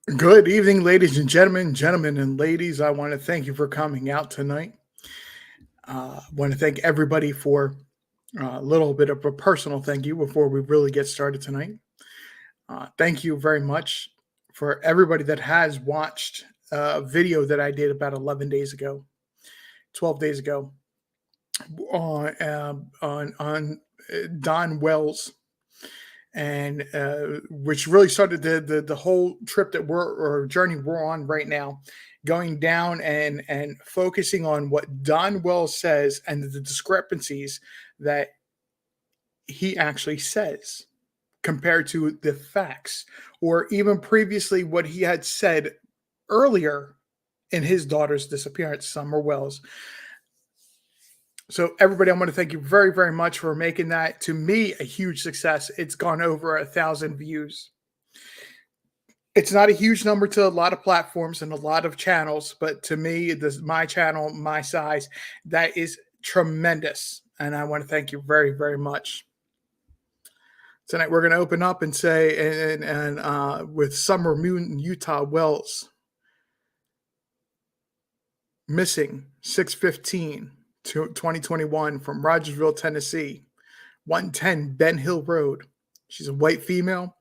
Good evening, ladies and gentlemen, gentlemen and ladies. I want to thank you for coming out tonight. I want to thank everybody for a little bit of a personal thank you before we really get started tonight. Thank you very much for everybody that has watched a video that I did about 11 days ago, 12 days ago on Don Wells, and which really started the whole trip that we're or journey we're on right now, going down and focusing on what Don Wells says and the discrepancies that he actually says compared to the facts, or even previously what he had said earlier in his daughter's disappearance, Summer Wells. So, everybody, I want to thank you very, very much for making that, to me, a huge success. It's gone over 1,000 views. It's not a huge number to a lot of platforms and a lot of channels, but to me, this my channel, my size, that is tremendous. And I want to thank you very, very much. Tonight, we're going to open up and say, with Summer Moon Utah Wells, missing 6/15 2021 from Rogersville, Tennessee, 110 Ben Hill Road. She's a white female,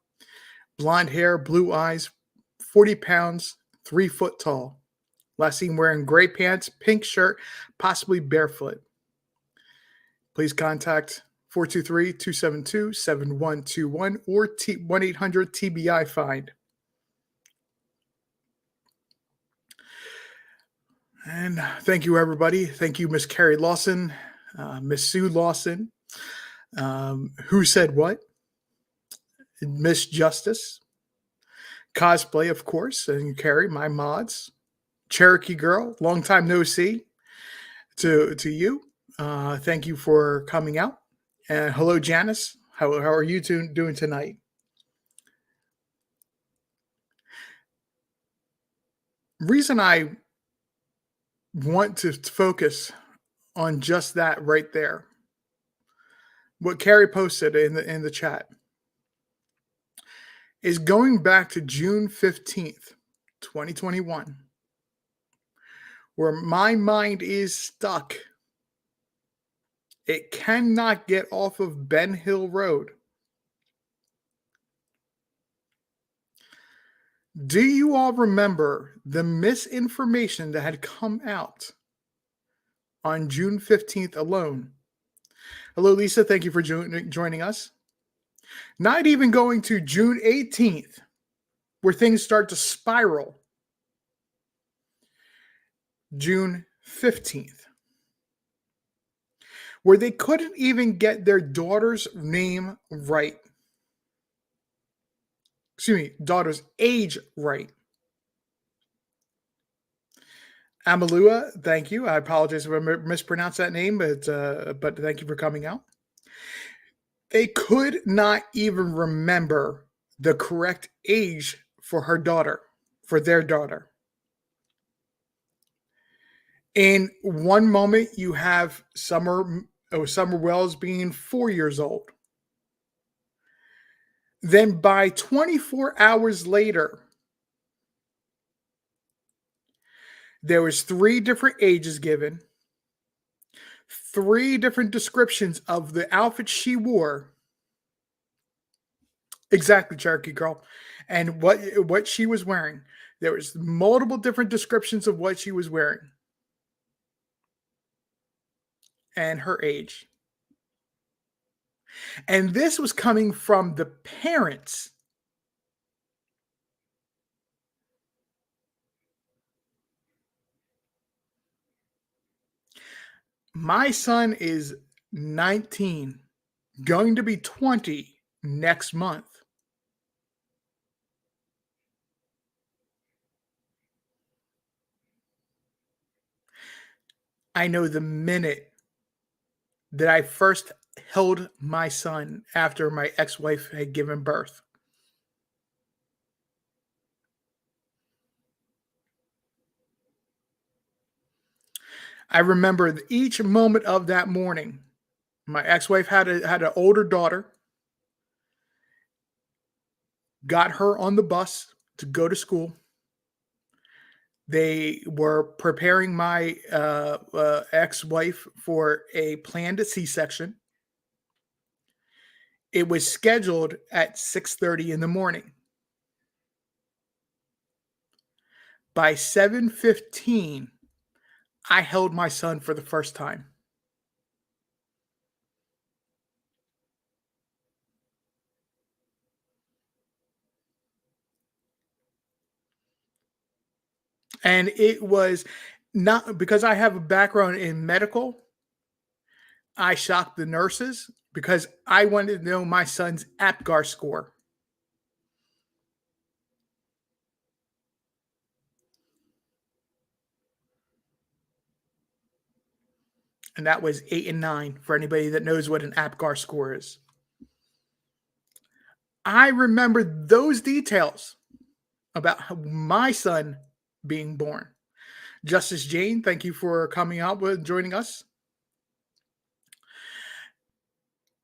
blonde hair, blue eyes, 40 pounds, 3 foot tall. Last seen wearing gray pants, pink shirt, possibly barefoot. Please contact 423-272-7121 or 1-800-TBI-FIND. And thank you, everybody. Thank you, Miss Carrie Lawson, Miss Sue Lawson, Who Said What, Miss Justice, Cosplay, of course, and Carrie, my mods, Cherokee Girl, long time no see to you. Thank you for coming out. And hello, Janice. How are you doing tonight? Reason I want to focus on just that right there, what Carrie posted in the chat, is going back to June 15th, 2021, where my mind is stuck. It cannot get off of Ben Hill Road. Do you all remember the misinformation that had come out on June 15th alone? Hello, Lisa. Thank you for joining us. Not even going to June 18th, where things start to spiral. June 15th, where they couldn't even get their daughter's name right. Excuse me, daughter's age right. Amalua, thank you. I apologize if I mispronounced that name, but thank you for coming out. They could not even remember the correct age for her daughter, for their daughter. In one moment, you have Summer Wells being 4 years old. Then by 24 hours later, there was 3 different ages given, 3 different descriptions of the outfit she wore. Exactly, Cherokee Girl. And what she was wearing. There was multiple different descriptions of what she was wearing. And her age. And this was coming from the parents. My son is 19, going to be 20 next month. I know the minute that I first held my son after my ex-wife had given birth. I remember each moment of that morning. My ex-wife had an older daughter. Got her on the bus to go to school. They were preparing my ex-wife for a planned C-section. It was scheduled at 6:30 in the morning. By 7:15, I held my son for the first time. And it was not because I have a background in medical. I shocked the nurses because I wanted to know my son's APGAR score, and that was 8 and 9 for anybody that knows what an APGAR score is. I remember those details about my son being born. Justice Jane, thank you for coming out with joining us.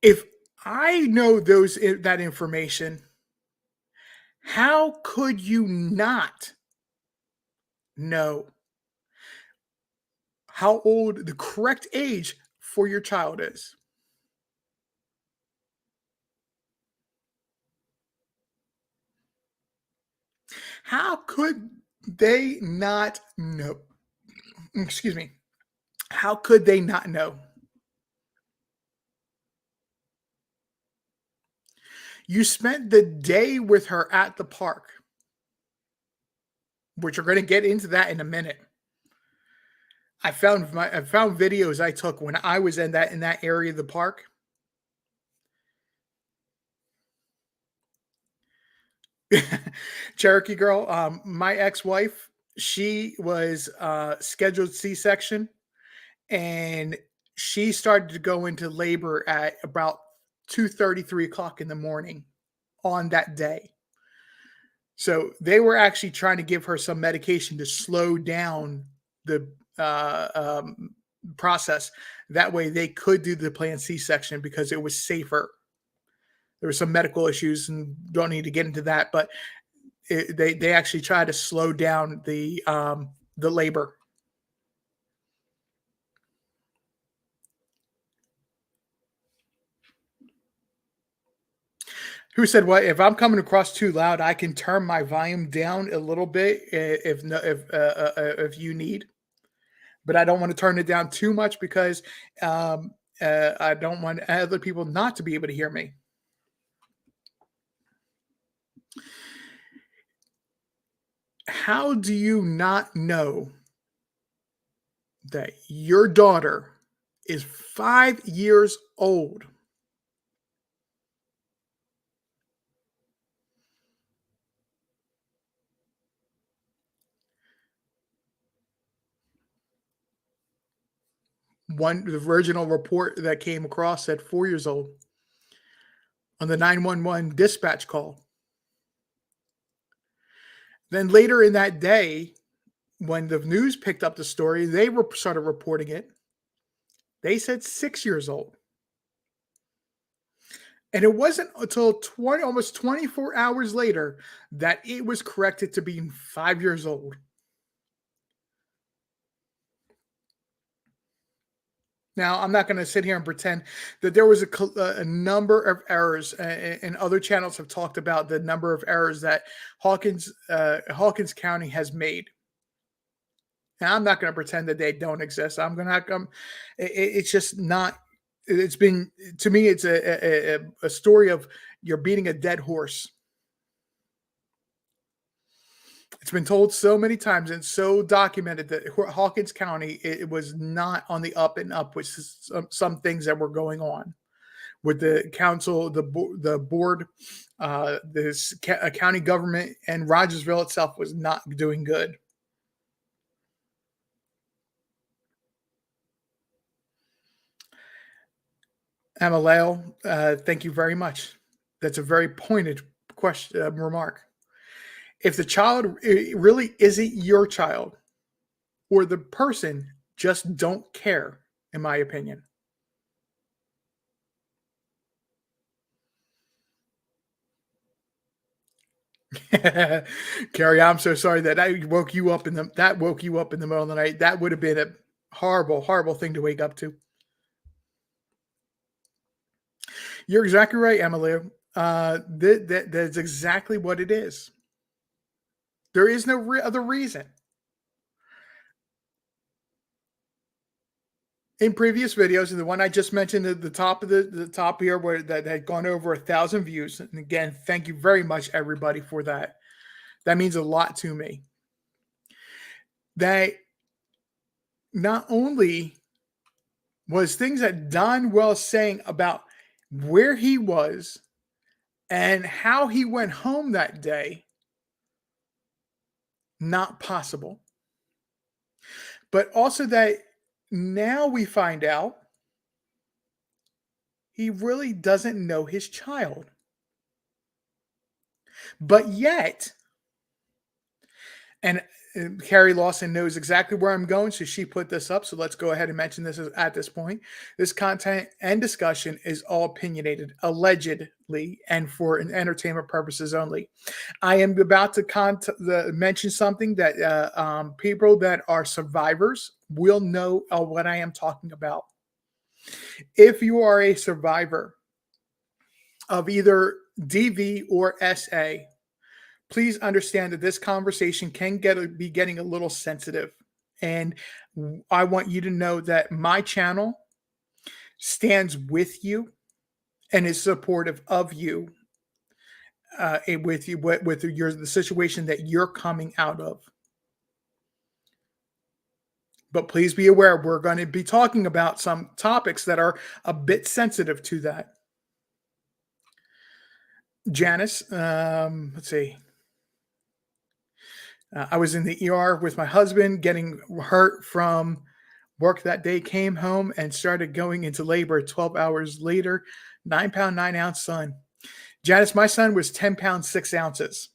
If I know that information, how could you not know how old the correct age for your child is? How could they not know? Excuse me. How could they not know? You spent the day with her at the park, which we're going to get into that in a minute. I found videos I took when I was in that area of the park. Cherokee girl, my ex-wife, she was scheduled C-section, and she started to go into labor at about 2:30, 3 o'clock in the morning on that day. So they were actually trying to give her some medication to slow down the process. That way they could do the planned C-section because it was safer. There were some medical issues and don't need to get into that, but they actually tried to slow down the labor. Who said what? If I'm coming across too loud, I can turn my volume down a little bit if no, if you need, but I don't want to turn it down too much because I don't want other people not to be able to hear me. How do you not know that your daughter is 5 years old? The original report that came across said 4 years old on the 911 dispatch call. Then later in that day, when the news picked up the story, they started reporting it. They said 6 years old. And it wasn't until almost 24 hours later that it was corrected to being 5 years old. Now, I'm not going to sit here and pretend that there was a number of errors, and other channels have talked about the number of errors that Hawkins County has made. And I'm not going to pretend that they don't exist. I'm going to come. It's just not. It's been to me. It's a story of you're beating a dead horse. It's been told so many times and so documented that Hawkins County it was not on the up and up with some things that were going on with the council, the board, this county government, and Rogersville itself was not doing good. Amaleo, thank you very much. That's a very pointed question remark. If the child really isn't your child, or the person just don't care, in my opinion. Carrie, I'm so sorry that I woke you up in the middle of the night. That would have been a horrible, horrible thing to wake up to. You're exactly right, Emily. That's exactly what it is. There is no other reason. In previous videos, and the one I just mentioned at the top of the top here, where that had gone over 1,000 views. And again, thank you very much, everybody, for that. That means a lot to me. That not only was things that Don Wells saying about where he was and how he went home that day not possible, but also that now we find out he really doesn't know his child. But yet, and Carrie Lawson knows exactly where I'm going, so she put this up. So let's go ahead and mention this at this point. This content and discussion is all opinionated, allegedly, and for entertainment purposes only. I am about to mention something that people that are survivors will know what I am talking about. If you are a survivor of either DV or SA, please understand that this conversation can be getting a little sensitive. And I want you to know that my channel stands with you and is supportive of you, with the situation that you're coming out of. But please be aware, we're going to be talking about some topics that are a bit sensitive to that. Janice, let's see. I was in the ER with my husband getting hurt from work that day, came home and started going into labor 12 hours later. 9-pound, 9-ounce son. Janice, my son was 10 pounds, 6 ounces.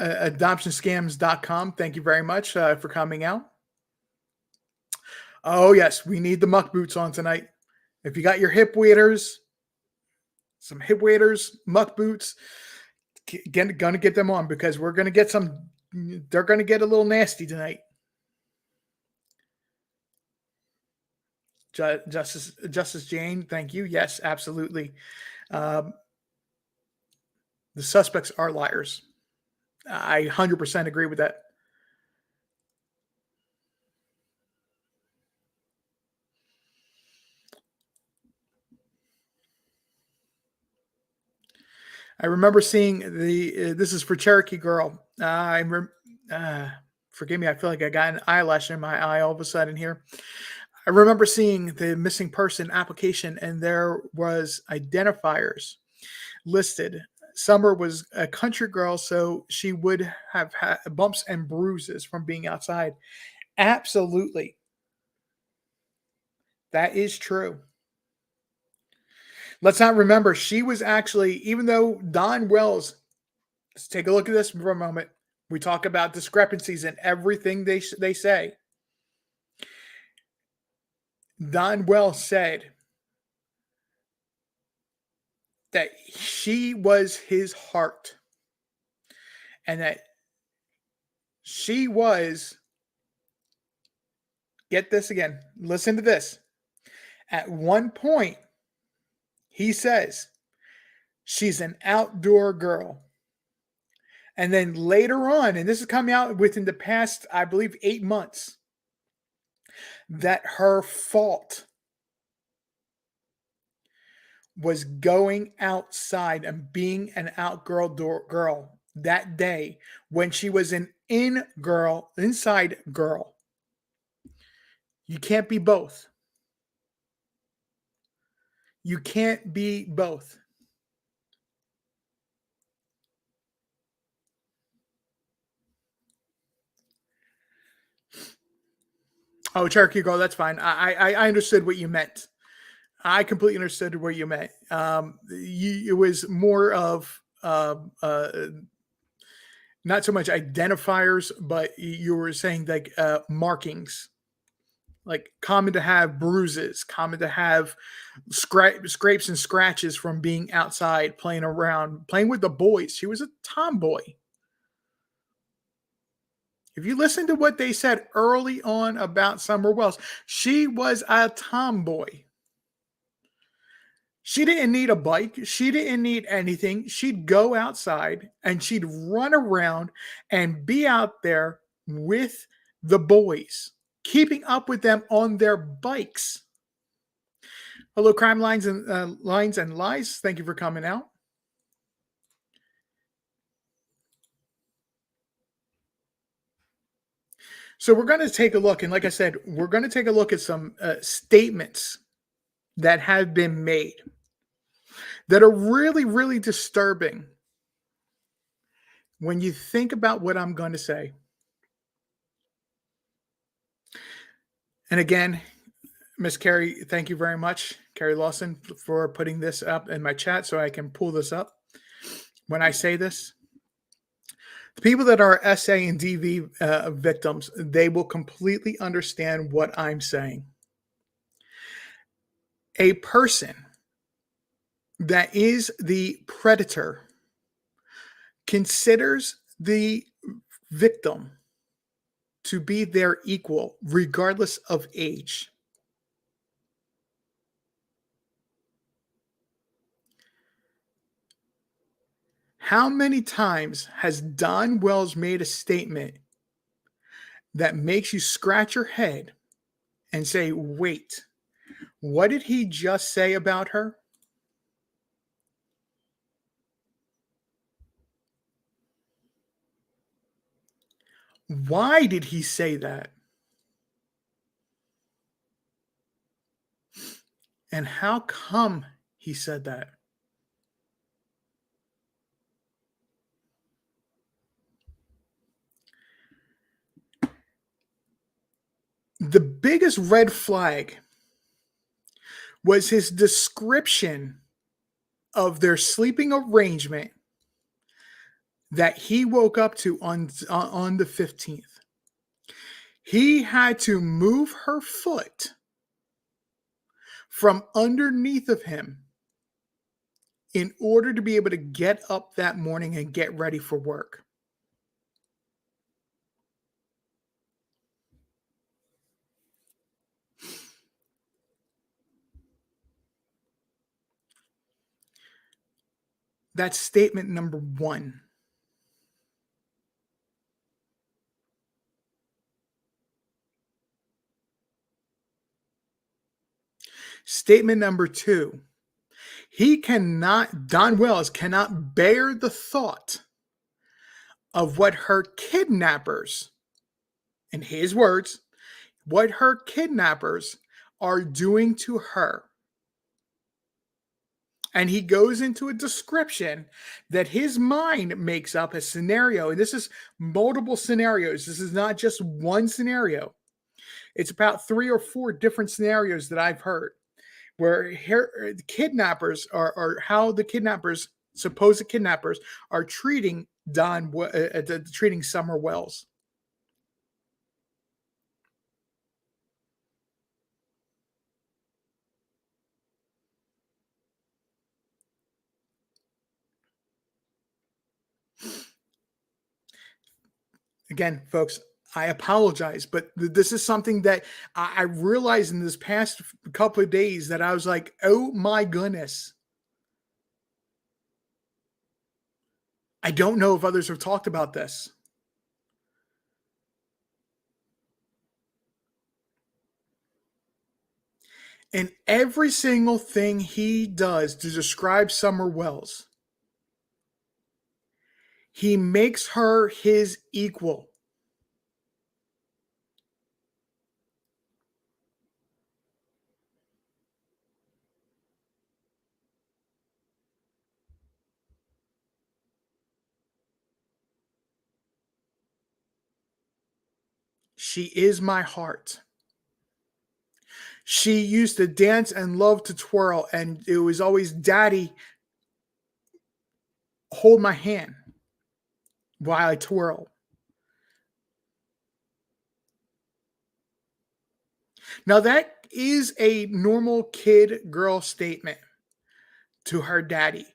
Adoptionscams.com. Thank you very much for coming out. Oh, yes, we need the muck boots on tonight. If you got your hip waders, some hip waders, muck boots, gonna get them on because we're gonna get some. They're gonna get a little nasty tonight. Justice Jane, thank you. Yes, absolutely. The suspects are liars. I 100% agree with that. I remember seeing this is for Cherokee Girl. Forgive me, I feel like I got an eyelash in my eye all of a sudden here. I remember seeing the missing person application, and there was identifiers listed. Summer was a country girl, so she would have had bumps and bruises from being outside. Absolutely. That is true. Let's not remember, she was actually, even though Don Wells, let's take a look at this for a moment. We talk about discrepancies in everything they say. Don Wells said that she was his heart and that she was, get this again, listen to this. At one point, he says, she's an outdoor girl. And then later on, and this is coming out within the past, I believe, 8 months, that her fault was going outside and being an outdoor girl that day when she was an inside girl. You can't be both. You can't be both. Oh, Cherokee Girl, that's fine. I understood what you meant. I completely understood what you meant. It was more of not so much identifiers, but you were saying like markings, Like common to have bruises, common to have scrapes and scratches from being outside playing around, playing with the boys. She was a tomboy. If you listen to what they said early on about Summer Wells, she was a tomboy. She didn't need a bike. She didn't need anything. She'd go outside and she'd run around and be out there with the boys, keeping up with them on their bikes. Hello, crime lines and lies. Thank you for coming out. So we're going to take a look, and like I said, we're going to take a look at some statements that have been made that are really, really disturbing when you think about what I'm going to say. And again, Miss Carrie, thank you very much, Carrie Lawson, for putting this up in my chat so I can pull this up. When I say this, the people that are SA and DV victims, they will completely understand what I'm saying. A person that is the predator considers the victim to be their equal, regardless of age. How many times has Don Wells made a statement that makes you scratch your head and say, wait, what did he just say about her? Why did he say that? And how come he said that? The biggest red flag was his description of their sleeping arrangement that he woke up to on the 15th. He had to move her foot from underneath of him in order to be able to get up that morning and get ready for work. That's statement number one. Statement number two. Don Wells cannot bear the thought of what her kidnappers, in his words, what her kidnappers are doing to her. And he goes into a description that his mind makes up a scenario. And this is multiple scenarios. This is not just one scenario. It's about 3 or 4 different scenarios that I've heard where the kidnappers are how the kidnappers, supposed kidnappers, are treating treating Summer Wells. Again, folks, I apologize, but this is something that I realized in this past couple of days that I was like, oh my goodness. I don't know if others have talked about this. And every single thing he does to describe Summer Wells, he makes her his equal. She is my heart. She used to dance and love to twirl, and it was always, Daddy, hold my hand while I twirl. Now that is a normal kid girl statement to her daddy.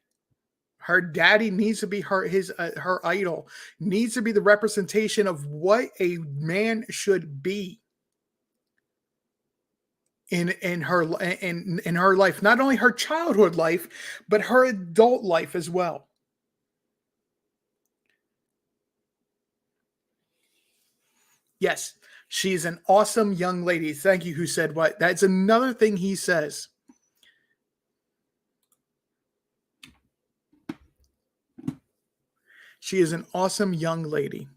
Her daddy needs to be her idol, needs to be the representation of what a man should be in her life, not only her childhood life, but her adult life as well. Yes, she's an awesome young lady. Thank you. Who said what? That's another thing he says. She is an awesome young lady.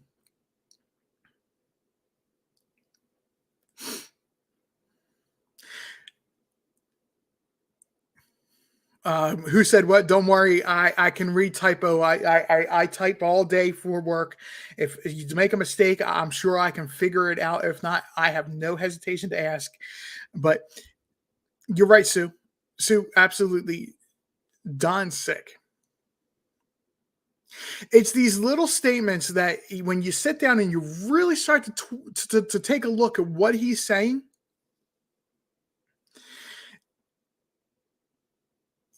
Who said what? Don't worry, I can read typo. I type all day for work. If you make a mistake, I'm sure I can figure it out. If not, I have no hesitation to ask. But you're right, Sue. Sue, absolutely. Don's sick. It's these little statements that when you sit down and you really start to take a look at what he's saying,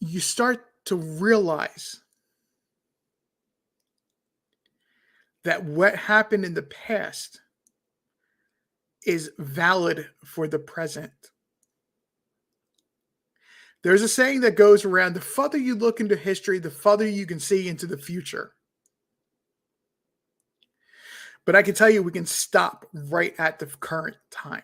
you start to realize that what happened in the past is valid for the present. There's a saying that goes around: the further you look into history, the further you can see into the future. But I can tell you, we can stop right at the current time.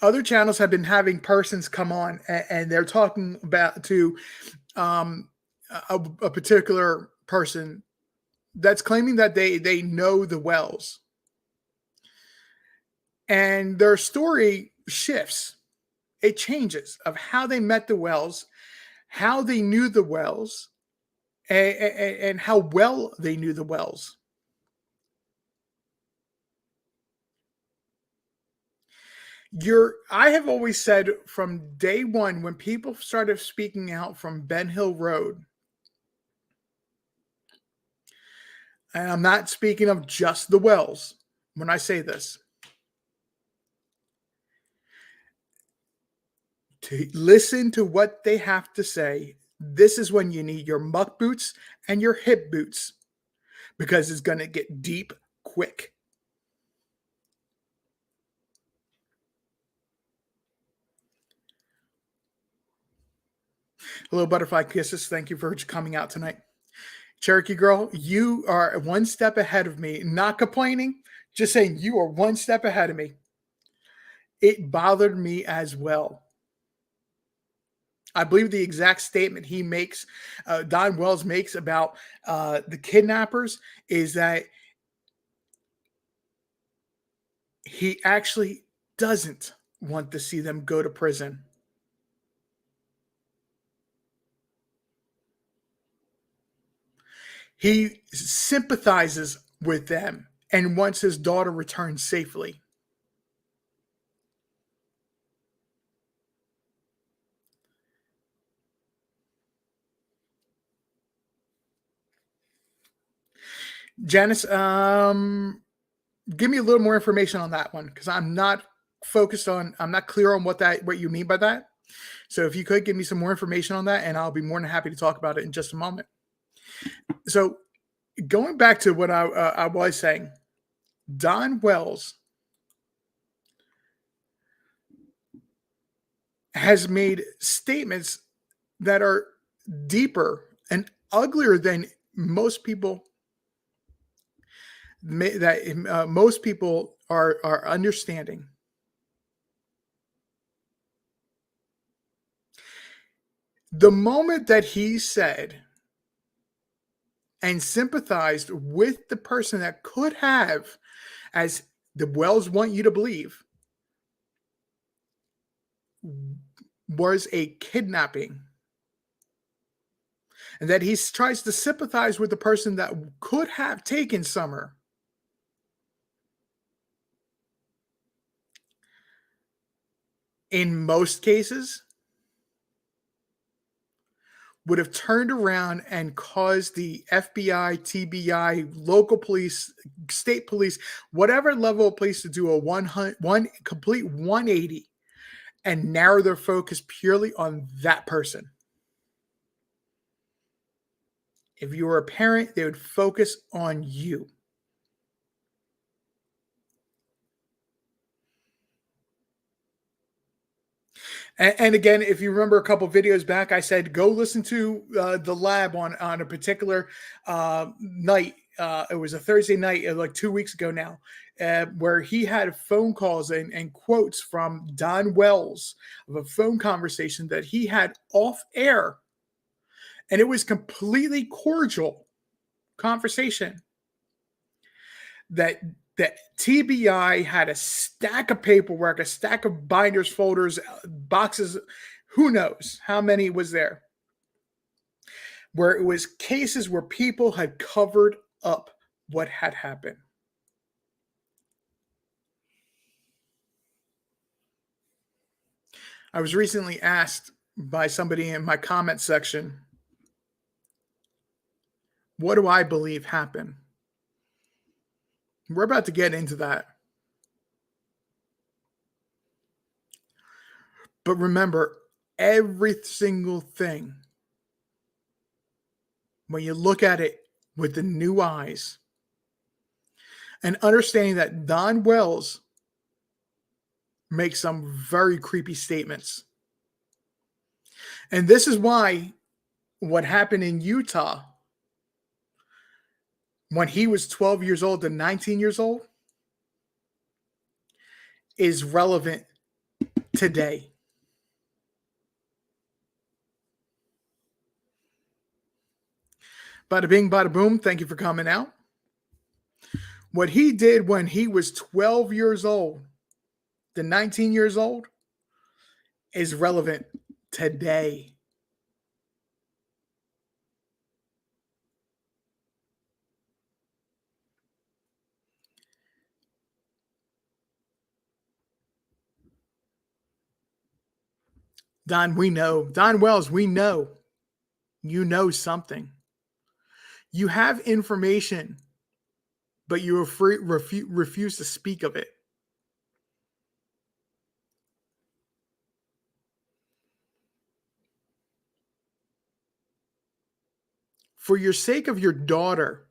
Other channels have been having persons come on and they're talking about to um, a particular person that's claiming that they know the Wells, and their story shifts. It changes of how they met the Wells, how they knew the Wells, and how well they knew the Wells. I have always said from day one when people started speaking out from Ben Hill Road, and I'm not speaking of just the Wells when I say this, to listen to what they have to say. This is when you need your muck boots and your hip boots, because it's going to get deep quick. Hello, Butterfly Kisses. Thank you for coming out tonight. Cherokee Girl, you are one step ahead of me. Not complaining, just saying you are one step ahead of me. It bothered me as well. I believe the exact statement he makes, Don Wells makes about the kidnappers, is that he actually doesn't want to see them go to prison. He sympathizes with them and wants his daughter returned safely. Janice, give me a little more information on that one, because I'm not clear on what you mean by that. So if you could give me some more information on that, and I'll be more than happy to talk about it in just a moment. So going back to what I was saying, Don Wells has made statements that are deeper and uglier than most people most people are understanding. The moment that he said and sympathized with the person that could have, as the Wells want you to believe, was a kidnapping, and that he tries to sympathize with the person that could have taken Summer, in most cases, would have turned around and caused the FBI, TBI, local police, state police, whatever level of police to do a one complete 180 and narrow their focus purely on that person. If you were a parent, they would focus on you. And again, if you remember a couple videos back, I said go listen to the lab on a particular night. It was a Thursday night, like 2 weeks ago now, where he had phone calls and quotes from Don Wells of a phone conversation that he had off air, and it was completely cordial conversation. That TBI had a stack of paperwork, a stack of binders, folders, boxes, who knows how many was there, where it was cases where people had covered up what had happened. I was recently asked by somebody in my comment section, what do I believe happened? We're about to get into that. But remember, every single thing, when you look at it with the new eyes and understanding that Don Wells makes some very creepy statements. And this is why what happened in Utah when he was 12 years old to 19 years old is relevant today. Bada bing, bada boom. Thank you for coming out. What he did when he was 12 years old to 19 years old is relevant today. Don, we know. Don Wells, we know. You know something. You have information, but you refuse to speak of it. For your sake of your daughter,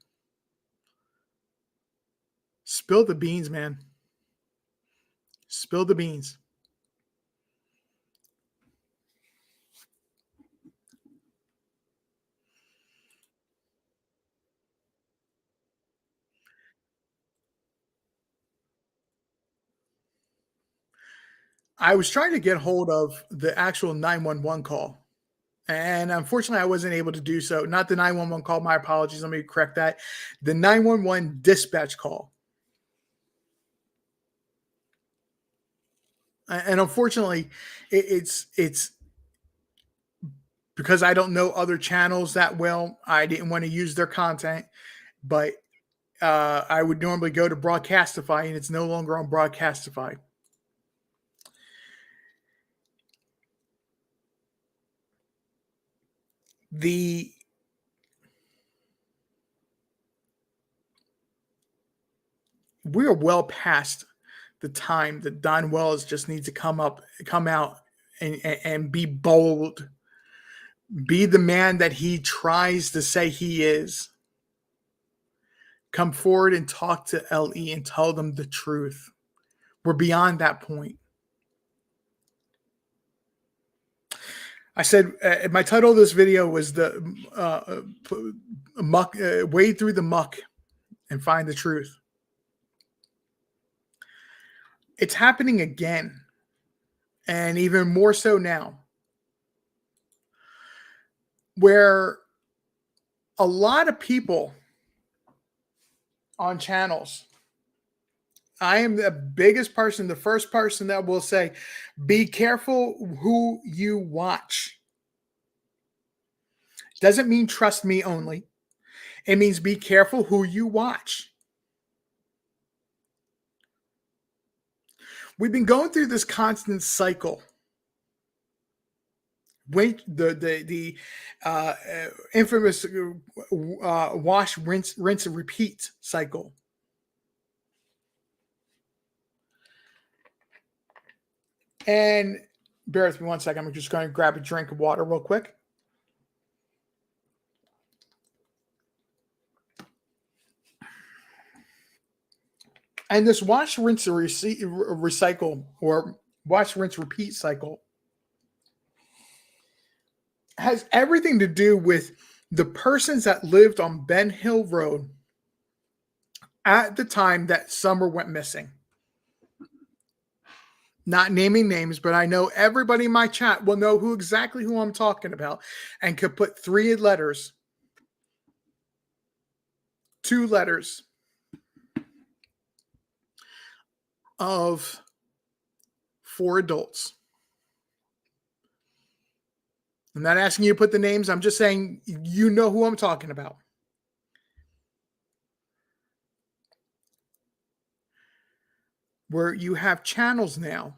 spill the beans, man. Spill the beans. I was trying to get hold of the actual 911 call. And unfortunately, I wasn't able to do so. Not the 911 call. My apologies. Let me correct that. The 911 dispatch call. And unfortunately, it's because I don't know other channels that well. I didn't want to use their content, but I would normally go to Broadcastify, and it's no longer on Broadcastify. We are well past the time that Don Wells just needs to come out and be bold, be the man that he tries to say he is. Come forward and talk to LE and tell them the truth. We're beyond that point. I said my title of this video was the muck, wade through the muck and find the truth. It's happening again, and even more so now, where a lot of people on channels, I am the biggest person, the first person that will say, be careful who you watch. Doesn't mean trust me only. It means be careful who you watch. We've been going through this constant cycle infamous wash, rinse, and repeat cycle. And bear with me one second. I'm just going to grab a drink of water real quick. And this wash, rinse, and recycle, or wash, rinse, repeat cycle has everything to do with the persons that lived on Ben Hill Road at the time that Summer went missing. Not naming names, but I know everybody in my chat will know exactly who I'm talking about and could put 3 letters, 2 letters of 4 adults. I'm not asking you to put the names. I'm just saying you know who I'm talking about. Where you have channels now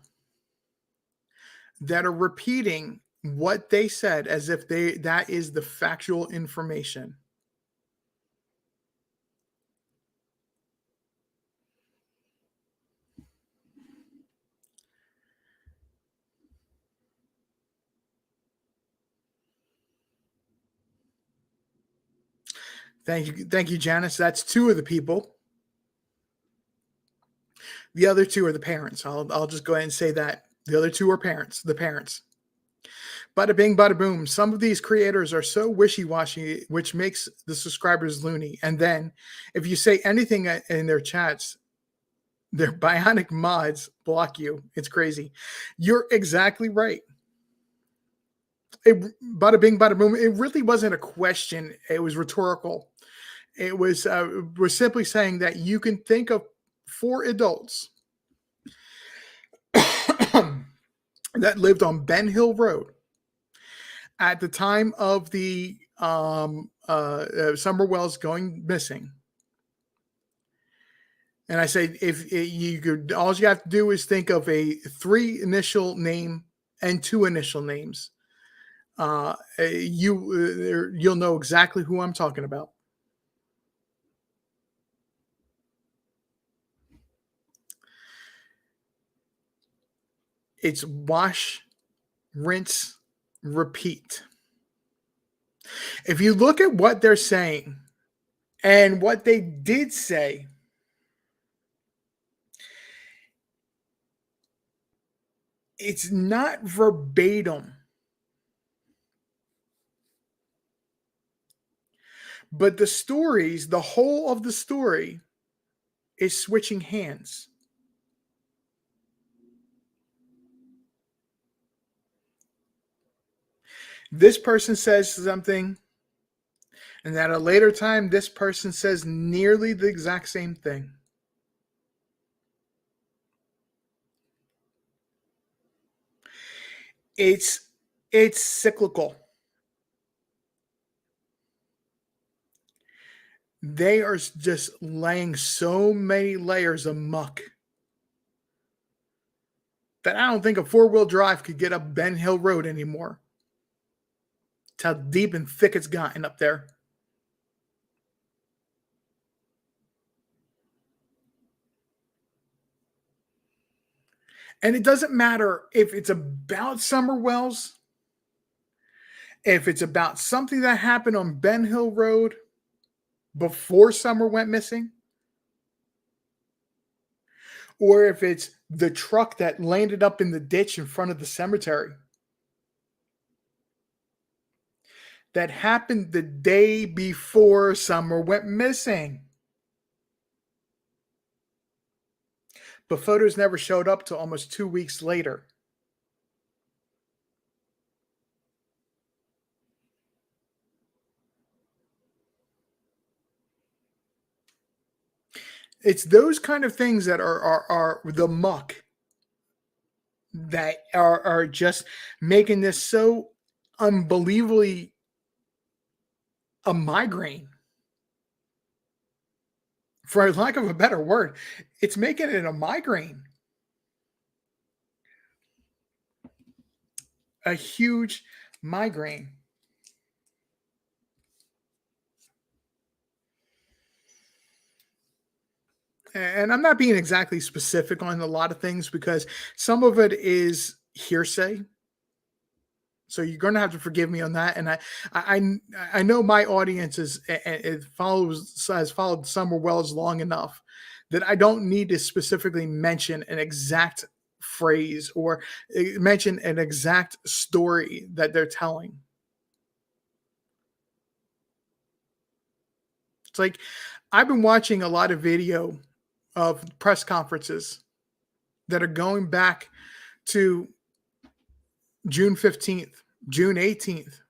that are repeating what they said as if that is the factual information. Thank you, Janice. That's 2 of the people. The other 2 are the parents. I'll just go ahead and say that. The other 2 are parents, the parents. Bada bing, bada boom. Some of these creators are so wishy-washy, which makes the subscribers loony. And then if you say anything in their chats, their bionic mods block you. It's crazy. You're exactly right. Bada bing, bada boom. It really wasn't a question. It was rhetorical. It was we're simply saying that you can think of 4 adults that lived on Ben Hill Road at the time of the Summer Wells going missing. And I say, if you could, all you have to do is think of a 3 initial name and 2 initial names. You'll know exactly who I'm talking about. It's wash, rinse, repeat. If you look at what they're saying and what they did say, it's not verbatim, but the stories, the whole of the story is switching hands. This person says something, and at a later time, this person says nearly the exact same thing. It's cyclical. They are just laying so many layers of muck that I don't think a 4-wheel drive could get up Ben Hill Road anymore. It's how deep and thick it's gotten up there. And it doesn't matter if it's about Summer Wells, if it's about something that happened on Ben Hill Road before Summer went missing, or if it's the truck that landed up in the ditch in front of the cemetery that happened the day before Summer went missing. But photos never showed up till almost 2 weeks later. It's those kind of things that are the muck that are just making this so unbelievably a migraine. For lack of a better word, it's making it a migraine. A huge Migraine. And I'm not being exactly specific on a lot of things because some of it is hearsay. So you're going to have to forgive me on that. And I know my audience it follows has followed Summer Wells long enough that I don't need to specifically mention an exact phrase or mention an exact story that they're telling. It's like I've been watching a lot of video of press conferences that are going back to June 15th, June 18th.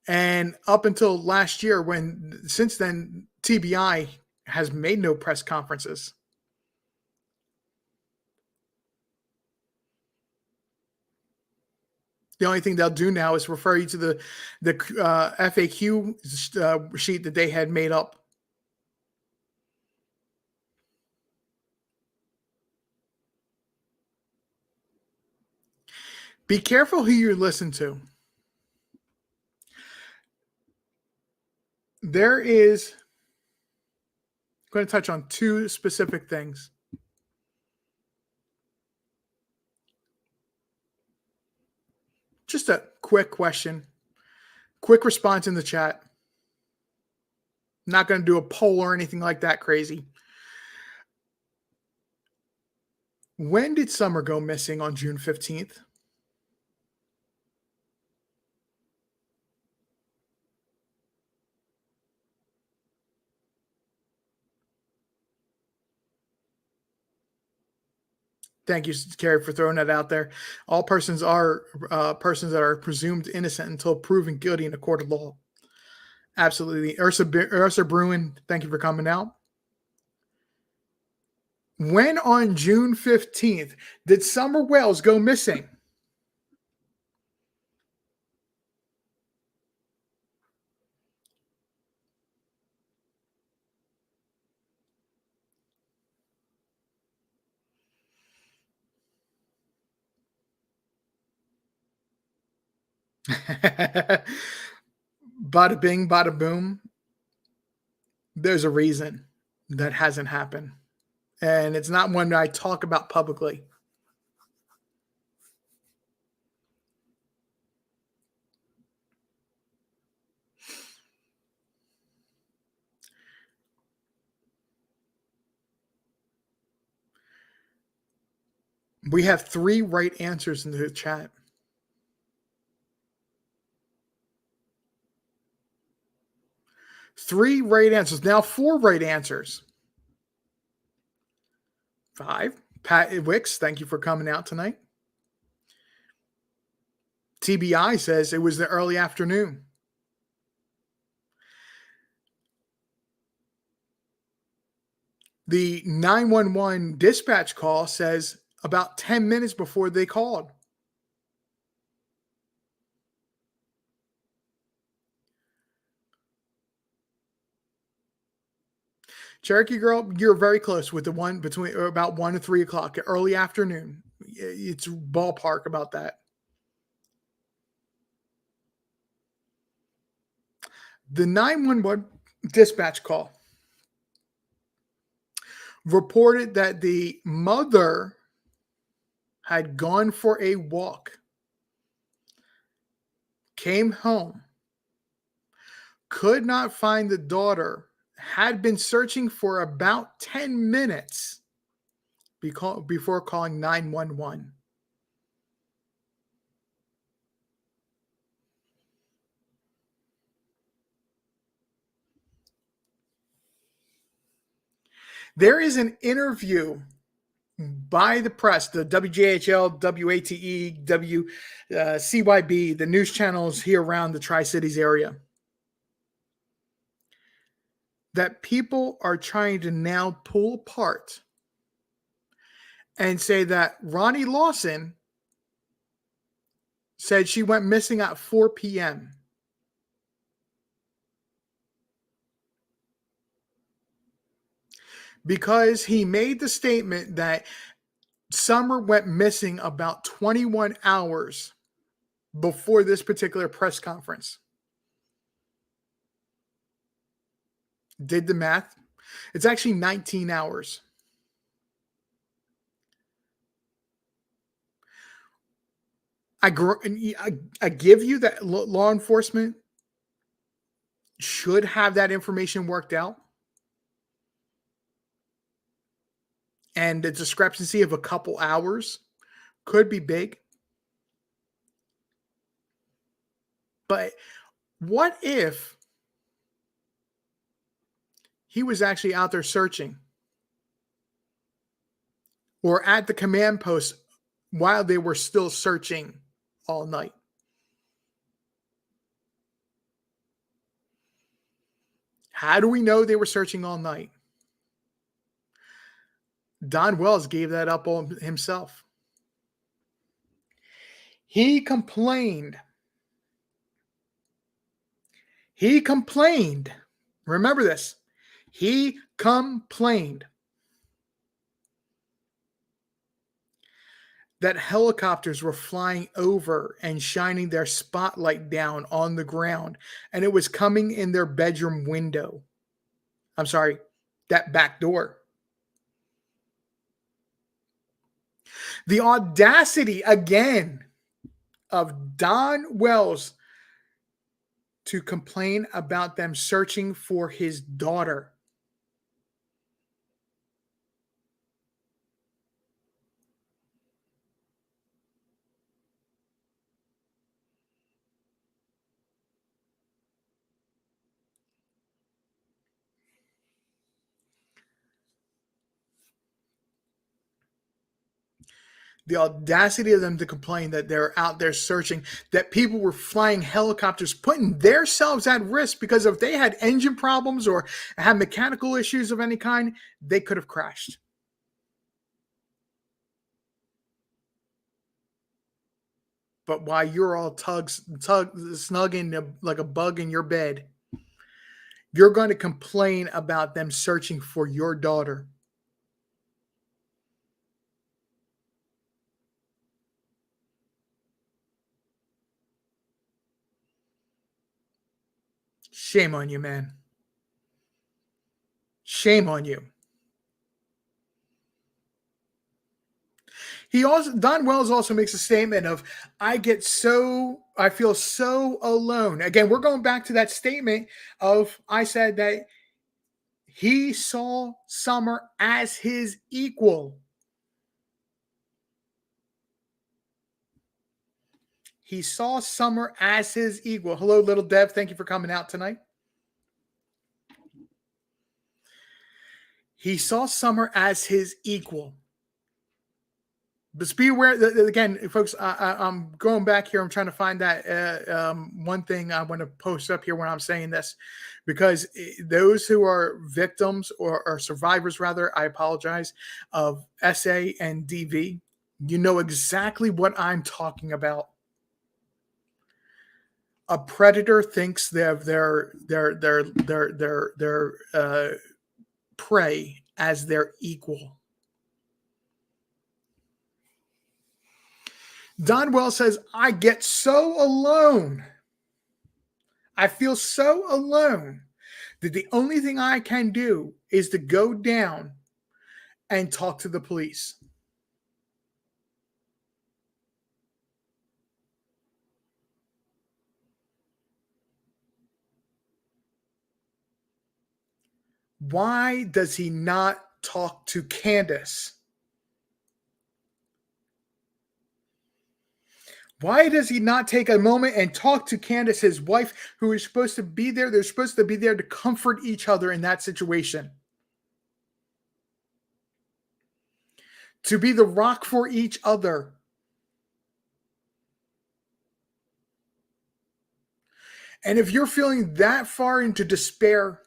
And up until last year, when since then, TBI has made no press conferences. The only thing they'll do now is refer you to the FAQ sheet that they had made up. Be careful who you listen to. There is I'm going to touch on two specific things. Just a quick question, quick response in the chat. Not going to do a poll or anything like that crazy. When did Summer go missing on June 15th? Thank you, Carrie, for throwing that out there. All persons are persons that are presumed innocent until proven guilty in a court of law. Absolutely. Ursa Bruin, thank you for coming out. When on June 15th did Summer Wells go missing? Bada bing, bada boom. There's a reason that hasn't happened. And it's not one that I talk about publicly. We have 3 right answers in the chat. 3 right answers. Now 4 right answers. 5. Pat Wicks, thank you for coming out tonight. TBI says it was the early afternoon. The 911 dispatch call says about 10 minutes before they called. Cherokee Girl, you're very close with the one between about 1 to 3 o'clock, early afternoon. It's ballpark about that. The 911 dispatch call reported that the mother had gone for a walk, came home, could not find the daughter, had been searching for about 10 minutes before calling 911. There is an interview by the press, the WJHL, WATE, CYB, the news channels here around the Tri-Cities area, that people are trying to now pull apart and say that Ronnie Lawson said she went missing at 4 p.m. because he made the statement that Summer went missing about 21 hours before this particular press conference. Did the math. It's actually 19 hours. I give you that law enforcement should have that information worked out. And the discrepancy of a couple hours could be big. But what if he was actually out there searching or at the command post while they were still searching all night? How do we know they were searching all night? Don Wells gave that up on himself. He complained. He complained. Remember this. He complained that helicopters were flying over and shining their spotlight down on the ground, and it was coming in their bedroom window. I'm sorry, that back door. The audacity again of Don Wells to complain about them searching for his daughter. The audacity of them to complain that they're out there searching, that people were flying helicopters, putting themselves at risk because if they had engine problems or had mechanical issues of any kind, they could have crashed. But while you're all snugging like a bug in your bed, you're going to complain about them searching for your daughter. Shame on you, man. Shame on you. Don Wells also makes a statement of, I feel so alone. Again, we're going back to that statement of, I said that he saw Summer as his equal. He saw Summer as his equal. Hello, little Dev. Thank you for coming out tonight. He saw Summer as his equal. But be aware that, again, folks, I'm going back here. I'm trying to find that one thing I want to post up here when I'm saying this, because those who are victims or survivors, rather, I apologize, of SA and DV, you know exactly what I'm talking about. A predator thinks their prey as their equal. Don Wells says, I get so alone. I feel so alone that the only thing I can do is to go down and talk to the police. Why does he not talk to Candace? Why does he not take a moment and talk to Candace, his wife, who is supposed to be there? They're supposed to be there to comfort each other in that situation. To be the rock for each other. And if you're feeling that far into despair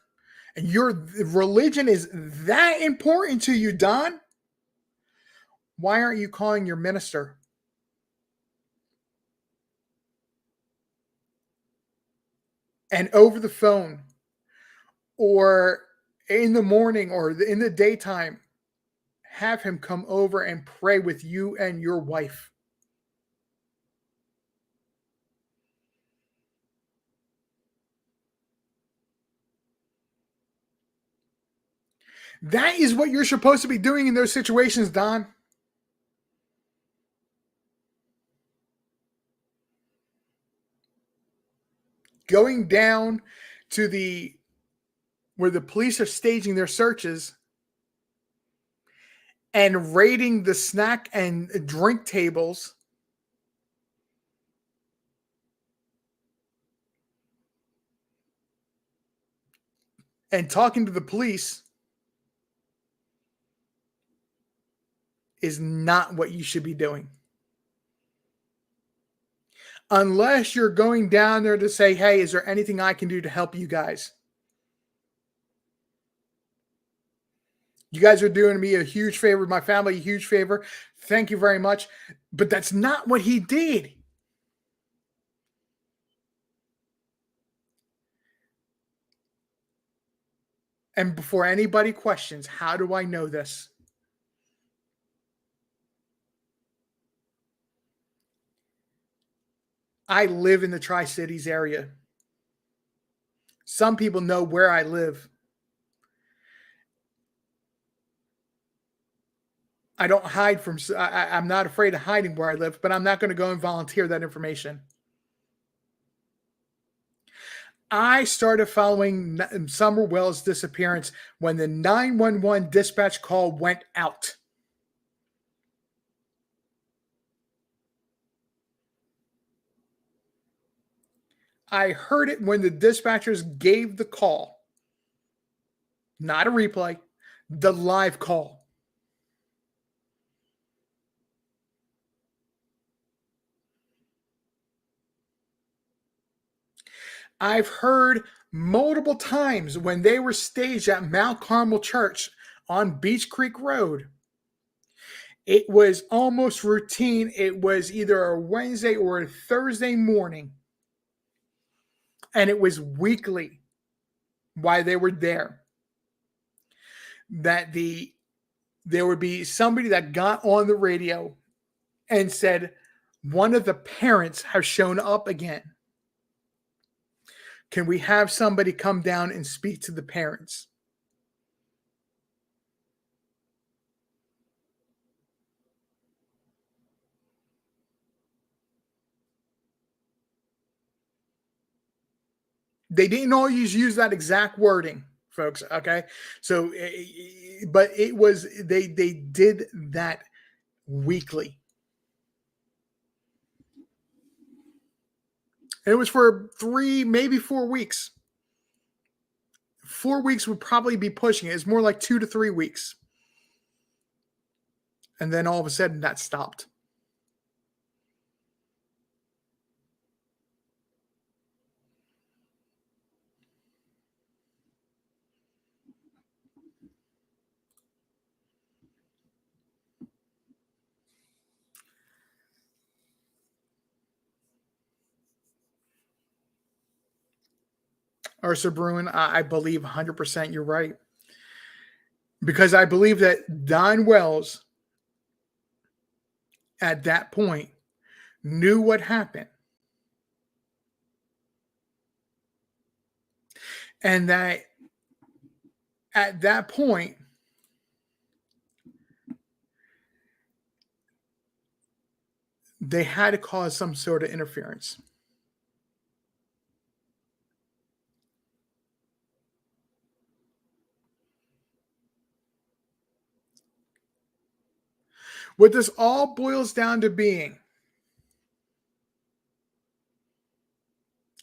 and your religion is that important to you, Don, why aren't you calling your minister? And over the phone or in the morning or in the daytime, have him come over and pray with you and your wife. That is what you're supposed to be doing in those situations, Don. Going down to where the police are staging their searches and raiding the snack and drink tables and talking to the police is not what you should be doing. Unless you're going down there to say, hey, is there anything I can do to help you guys? You guys are doing me a huge favor, my family a huge favor. Thank you very much. But that's not what he did. And before anybody questions, how do I know this? I live in the Tri-Cities area. Some people know where I live. I don't hide from, I'm not afraid of hiding where I live, but I'm not going to go and volunteer that information. I started following Summer Wells' disappearance when the 911 dispatch call went out. I heard it when the dispatchers gave the call. Not a replay, the live call. I've heard multiple times when they were staged at Mount Carmel Church on Beach Creek Road. It was almost routine. It was either a Wednesday or a Thursday morning. And it was weekly while they were there. That there would be somebody that got on the radio and said, one of the parents has shown up again. Can we have somebody come down and speak to the parents? They didn't always use that exact wording, folks. Okay. So, but it was, they did that weekly. And it was for 3, maybe 4 weeks. 4 weeks would probably be pushing it. It's more like 2 to 3 weeks. And then all of a sudden that stopped. Ursa Bruin, I believe 100% you're right. Because I believe that Don Wells, at that point, knew what happened. And that at that point, they had to cause some sort of interference. What this all boils down to being,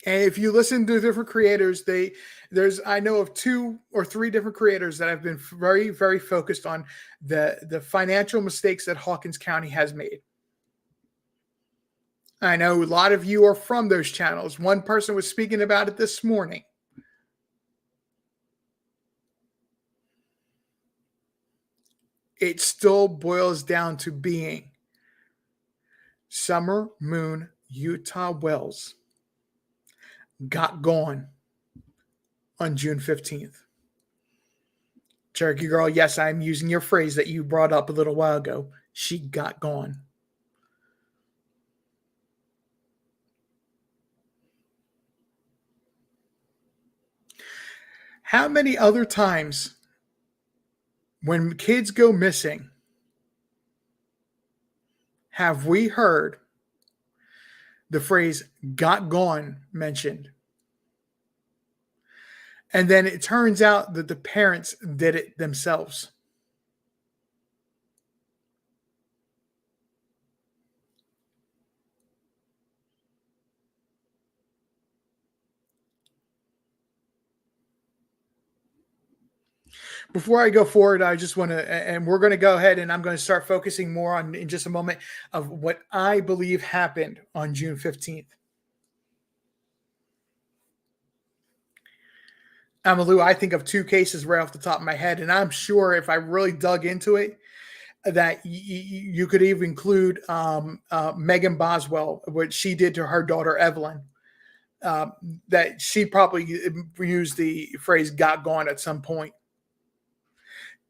and if you listen to different creators, I know of 2 or 3 different creators that have been very, very focused on the financial mistakes that Hawkins County has made. I know a lot of you are from those channels. One person was speaking about it this morning. It still boils down to being Summer Moon Utah Wells got gone on June 15th, Cherokee Girl, yes, I'm using your phrase that you brought up a little while ago. She got gone. How many other times when kids go missing have we heard the phrase got gone mentioned? And then it turns out that the parents did it themselves. Before I go forward, I just want to, and we're going to go ahead and I'm going to start focusing more on in just a moment of what I believe happened on June 15th. Amalu, I think of two cases right off the top of my head, and I'm sure if I really dug into it, that you could even include Megan Boswell, what she did to her daughter Evelyn. That she probably used the phrase "got gone" at some point.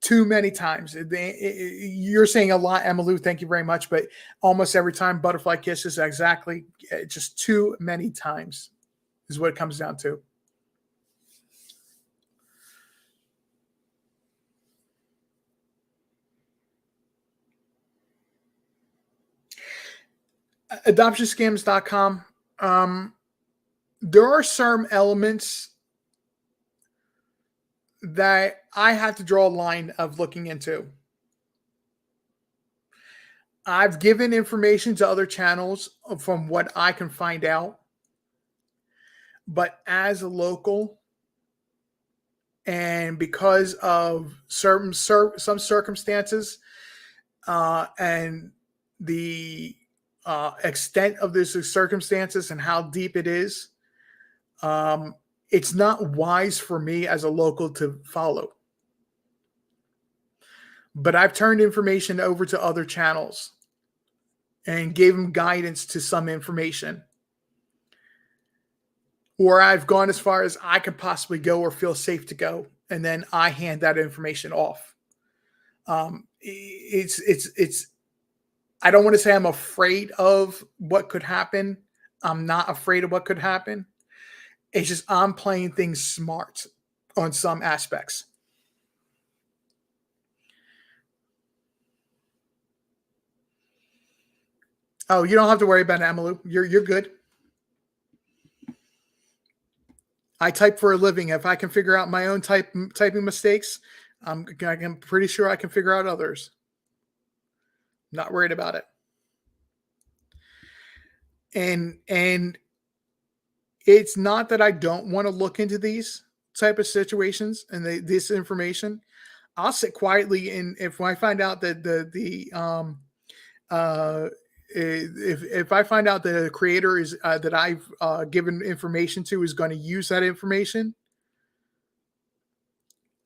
Too many times. You're saying a lot, Emmylou. Thank you very much. But almost every time, butterfly kisses. Exactly. Just too many times is what it comes down to. Adoptionscams.com. There are some elements that I have to draw a line of looking into. I've given information to other channels from what I can find out. But as a local, and because of some circumstances and the extent of this circumstances and how deep it is, it's not wise for me as a local to follow. But I've turned information over to other channels and gave them guidance to some information. Or I've gone as far as I could possibly go or feel safe to go, and then I hand that information off. It's. I don't want to say I'm afraid of what could happen. I'm not afraid of what could happen. It's just I'm playing things smart on some aspects. Oh, you don't have to worry about it, Emmylou. You're good. I type for a living. If I can figure out my own typing mistakes, I'm pretty sure I can figure out others. Not worried about it. And it's not that I don't want to look into these type of situations and this information. I'll sit quietly, and if I find out that if I find out the creator is that I've given information to is going to use that information,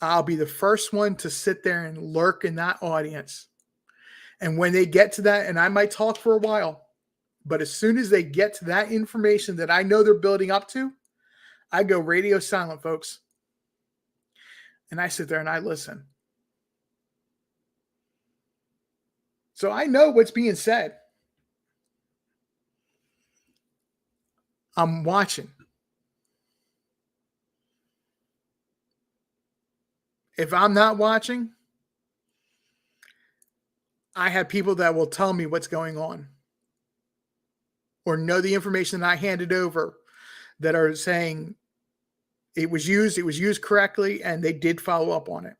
I'll be the first one to sit there and lurk in that audience. And when they get to that, and I might talk for a while, but as soon as they get to that information that I know they're building up to, I go radio silent, folks. And I sit there and I listen. So I know what's being said. I'm watching. If I'm not watching, I have people that will tell me what's going on or know the information that I handed over that are saying it was used correctly, and they did follow up on it.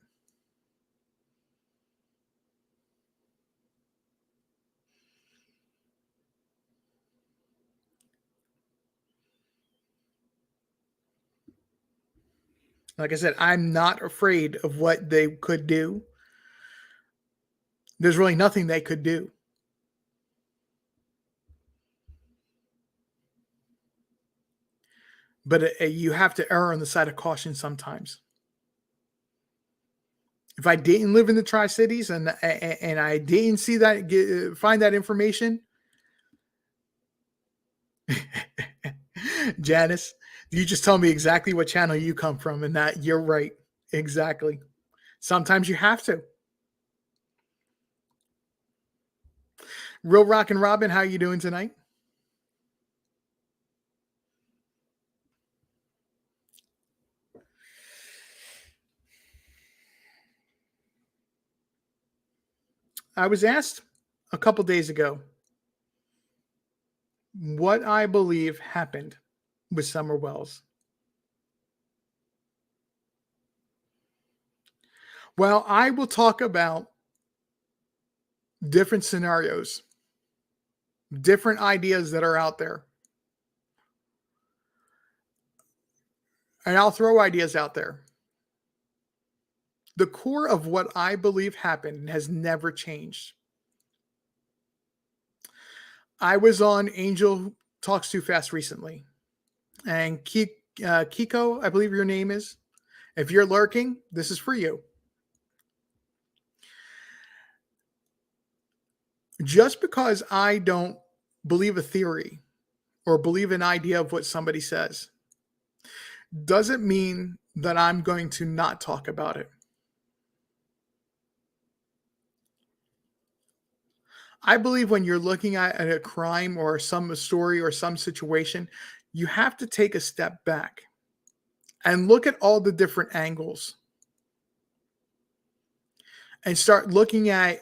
Like I said, I'm not afraid of what they could do. There's really nothing they could do. But you have to err on the side of caution sometimes. If I didn't live in the Tri-Cities and I didn't see that, find that information, Janice, you just tell me exactly what channel you come from, and that you're right. Exactly. Sometimes you have to. Real Rock and Robin, how you doing tonight? I was asked a couple days ago what I believe happened with Summer Wells. Well, I will talk about different scenarios, different ideas that are out there. And I'll throw ideas out there. The core of what I believe happened has never changed. I was on Angel Talks Too Fast recently, and Kiko, I believe your name is. If you're lurking, this is for you. Just because I don't believe a theory or believe an idea of what somebody says doesn't mean that I'm going to not talk about it. I believe when you're looking at a crime or some story or some situation, you have to take a step back and look at all the different angles and start looking at,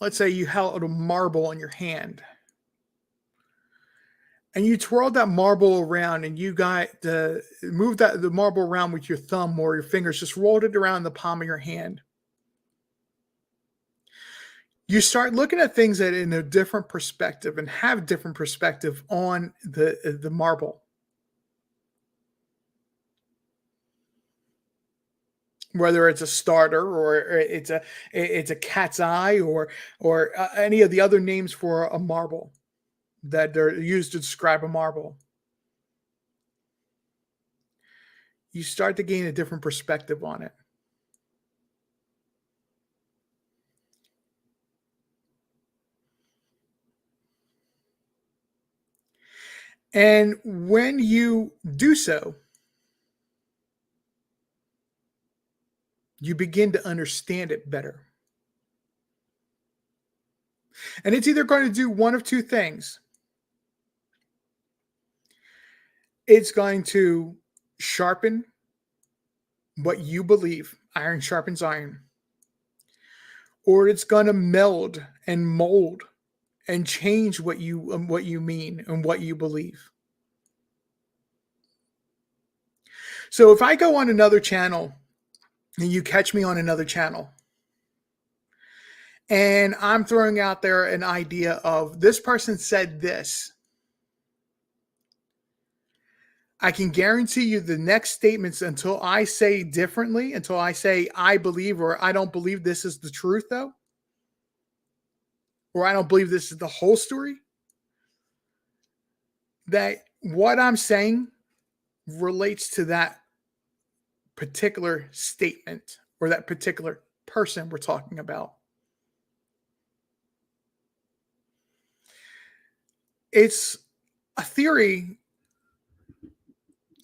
let's say you held a marble in your hand and you twirled that marble around and you got the moved the marble around with your thumb or your fingers, just rolled it around the palm of your hand. You start looking at things that in a different perspective and have different perspective on the marble. Whether it's a starter or it's a cat's eye or any of the other names for a marble that they're used to describe a marble, you start to gain a different perspective on it. And when you do so, you begin to understand it better. And it's either going to do one of two things. It's going to sharpen what you believe, iron sharpens iron, or it's going to meld and mold and change what you mean and what you believe. So if I go on another channel and you catch me on another channel and I'm throwing out there an idea of this person said this, I can guarantee you the next statements until I say differently, until I say I believe or I don't believe this is the truth though, or I don't believe this is the whole story, that what I'm saying relates to that particular statement or that particular person we're talking about. It's a theory,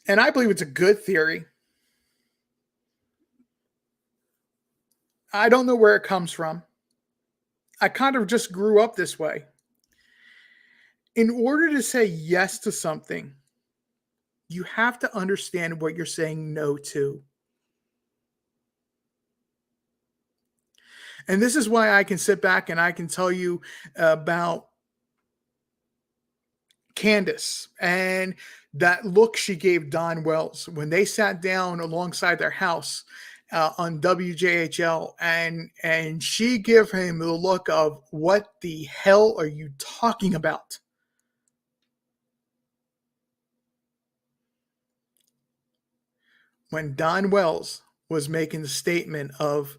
and I believe it's a good theory. I don't know where it comes from. I kind of just grew up this way. In order to say yes to something, you have to understand what you're saying no to. And this is why I can sit back and I can tell you about Candace and that look she gave Don Wells when they sat down alongside their house on WJHL, and she gave him the look of what the hell are you talking about? When Don Wells was making the statement of,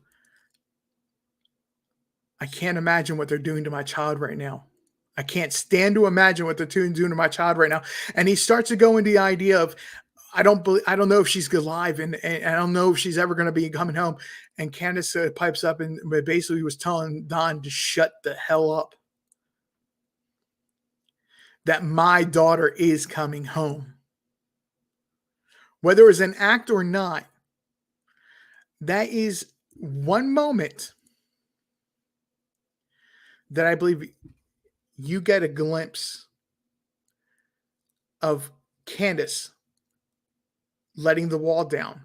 I can't imagine what they're doing to my child right now. I can't stand to imagine what they're doing to my child right now. And he starts to go into the idea of, I don't know if she's alive, and I don't know if she's ever going to be coming home. And Candace pipes up and basically was telling Don to shut the hell up. That my daughter is coming home. Whether it's an act or not, That is one moment that I believe you get a glimpse of Candace letting the wall down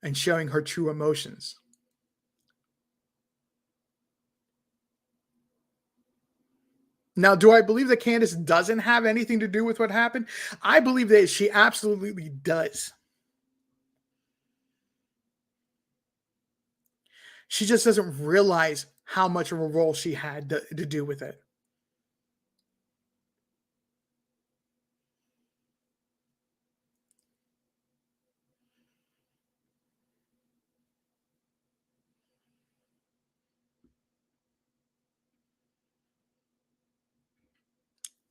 and showing her true emotions. Now, do I believe that Candace doesn't have anything to do with what happened? I believe that she absolutely does. She just doesn't realize how much of a role she had to do with it.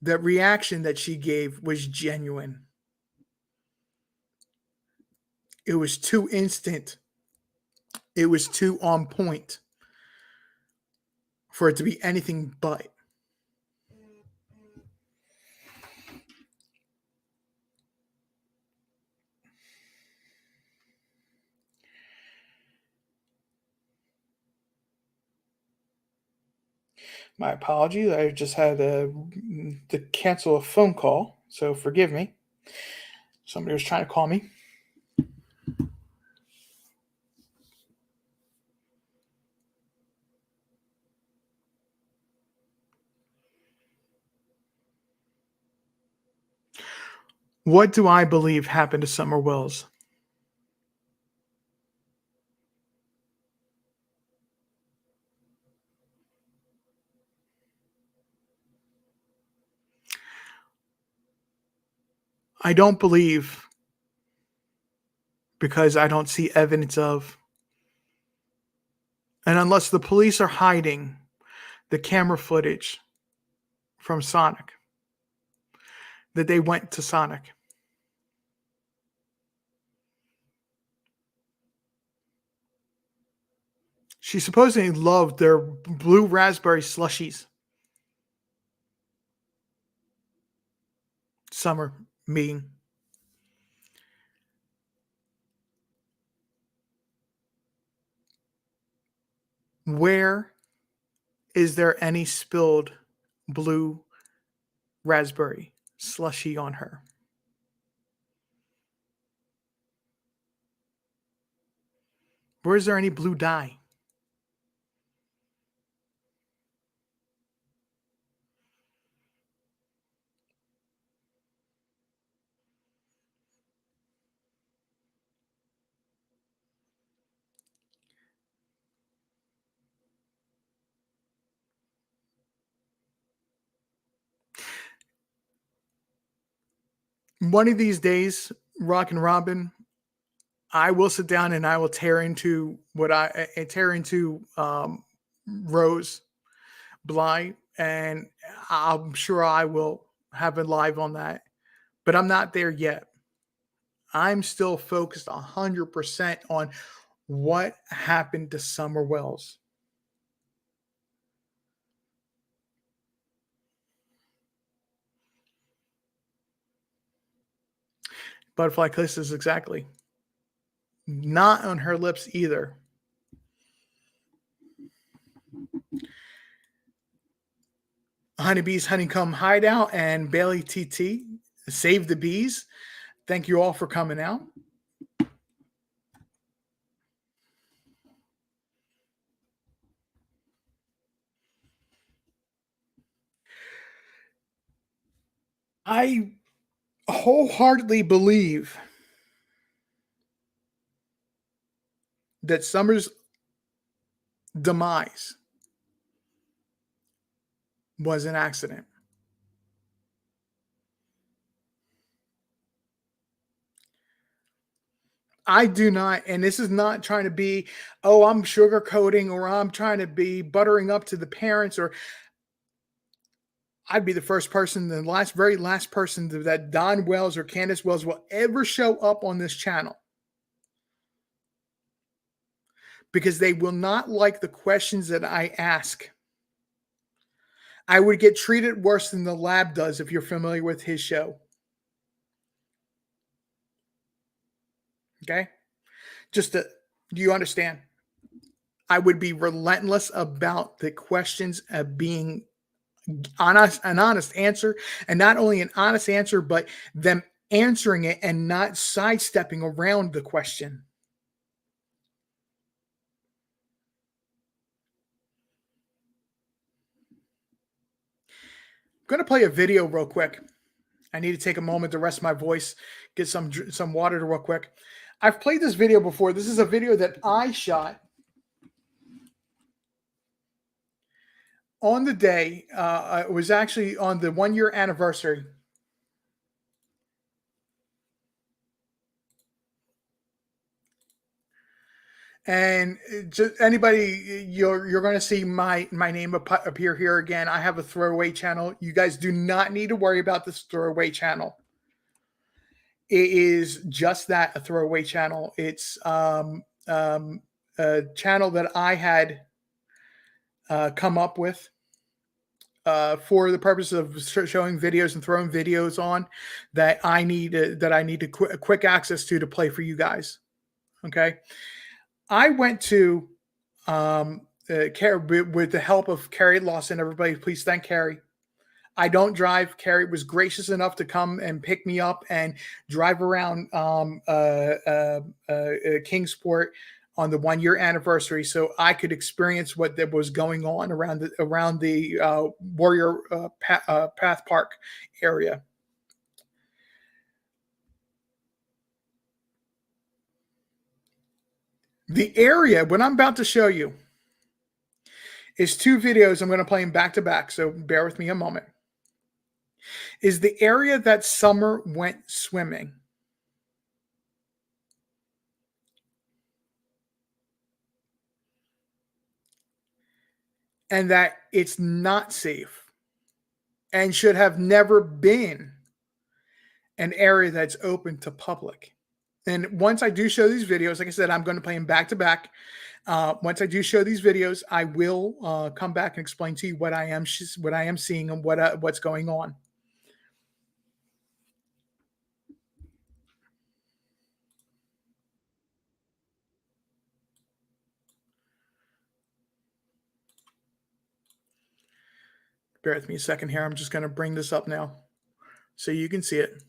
The reaction that she gave was genuine. It was too instant. It was too on point for it to be anything but. My apologies. I just had to cancel a phone call, so forgive me. Somebody was trying to call me. What do I believe happened to Summer Wells? I don't believe because I don't see evidence of, and unless the police are hiding the camera footage from Sonic, that they went to Sonic. She supposedly loved their blue raspberry slushies. Summer meeting. Where is there any spilled blue raspberry slushy on her? Where is there any blue dye? One of these days, Rock and Robin, I will sit down and I will tear into Rose Bly, and I'm sure I will have it live on that. But I'm not there yet. I'm still focused 100% on what happened to Summer Wells. Butterfly kisses, exactly. Not on her lips either. Honeybee's Honeycomb Hideout and Bailey TT, Save the Bees. Thank you all for coming out. I wholeheartedly believe that Summer's demise was an accident. I do not, and this is not trying to be, oh, I'm sugarcoating or I'm trying to be buttering up to the parents, or I'd be the first person, the very last person that Don Wells or Candace Wells will ever show up on this channel, because they will not like the questions that I ask. I would get treated worse than the lab does if you're familiar with his show. Okay? Just to Do you understand? I would be relentless about the questions of being honest, an honest answer, and not only an honest answer, but them answering it and not sidestepping around the question. I'm going to play a video real quick. I need to take a moment to rest my voice, get some water to real quick. I've played this video before. This is a video that I shot on the day. It was actually on the 1 year anniversary. And just anybody, you're going to see my name appear here again. I have a throwaway channel. You guys do not need to worry about this throwaway channel. It is just that, a throwaway channel. It's a channel that I had come up with for the purpose of showing videos and throwing videos on that I need quick access to play for you guys. Okay, I went to Carrie with the help of Carrie Lawson. Everybody, please thank Carrie. I don't drive. Carrie was gracious enough to come and pick me up and drive around Kingsport on the 1 year anniversary, so I could experience what that was going on around the Warrior Path Park area. The area, what I'm about to show you, is two videos. I'm going to play them back to back, so bear with me a moment. Is the area that Summer went swimming. And that it's not safe and should have never been an area that's open to public. And once I do show these videos, like I said, I'm going to play them back to back. Once I do show these videos, I will come back and explain to you what I am seeing and what's going on. Bear with me a second here. I'm just going to bring this up now so you can see it.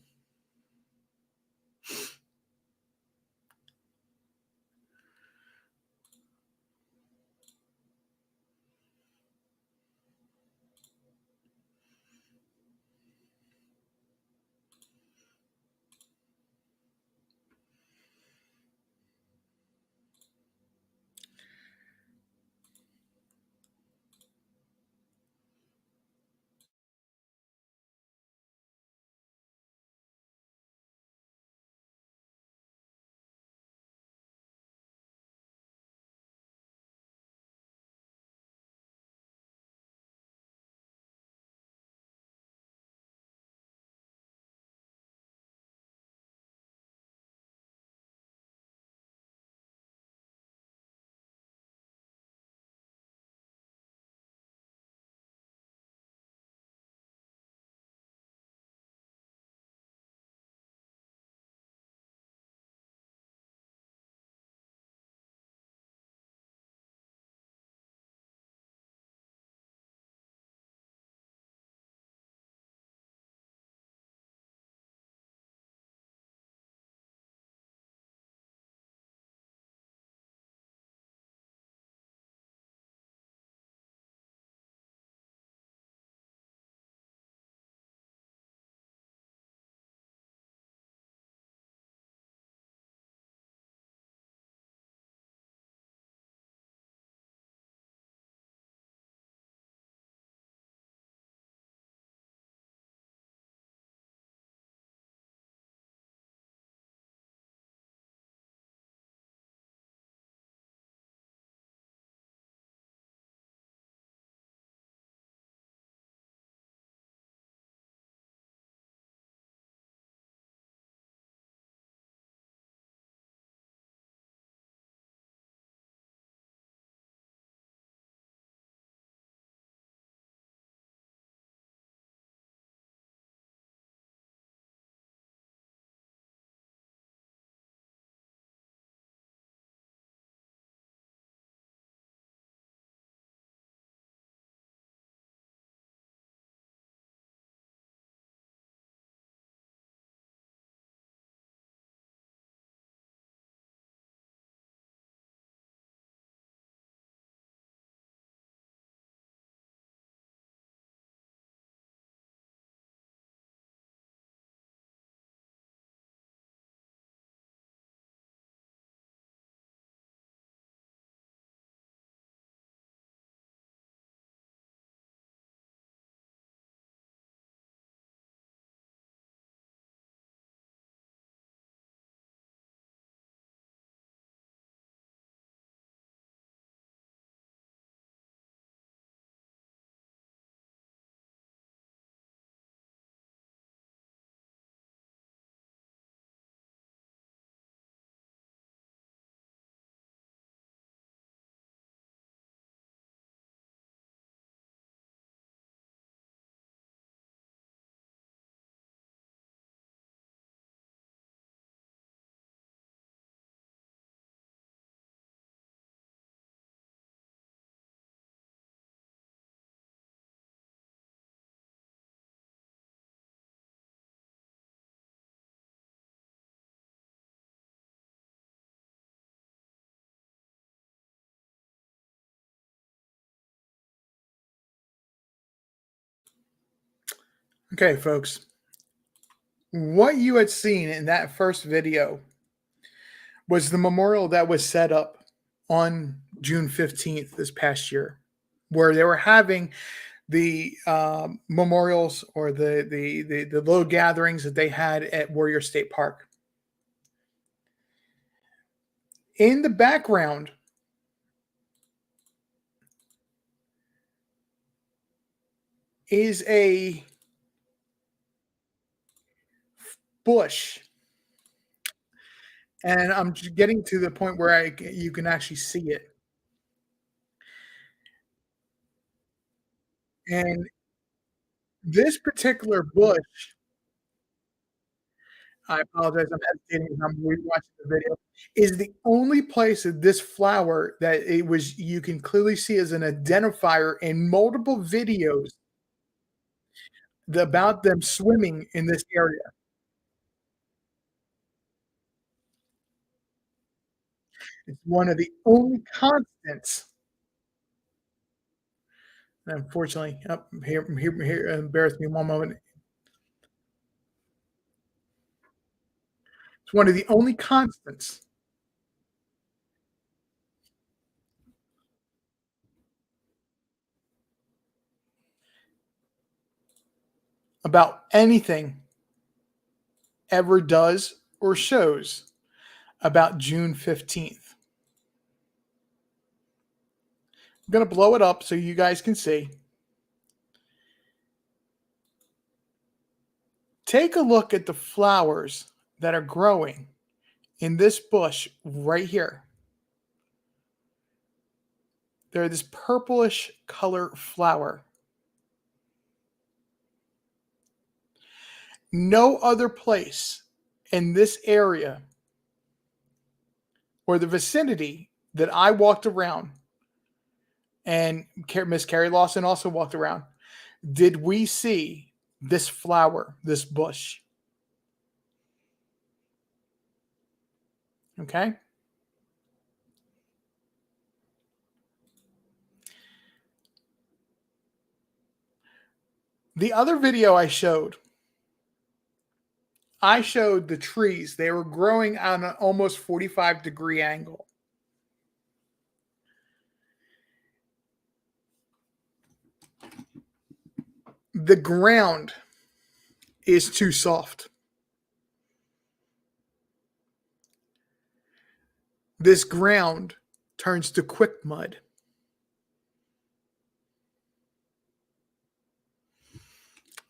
Okay, folks, what you had seen in that first video was the memorial that was set up on June 15th this past year, where they were having the memorials or the little gatherings that they had at Warrior State Park. In the background is a bush, and I'm getting to the point where you can actually see it. And this particular bush, I apologize, I'm hesitating as I'm rewatching the video, is the only place that this flower that it was you can clearly see as an identifier in multiple videos about them swimming in this area. It's one of the only constants. Unfortunately, bear with me one moment. It's one of the only constants about anything ever does or shows about June 15th. I'm gonna blow it up so you guys can see. Take a look at the flowers that are growing in this bush right here. They're this purplish color flower. No other place in this area or the vicinity that I walked around, and Miss Carrie Lawson also walked around, did we see this flower, this bush. Okay. The other video I showed the trees. They were growing on an almost 45-degree angle. The ground is too soft. This ground turns to quick mud.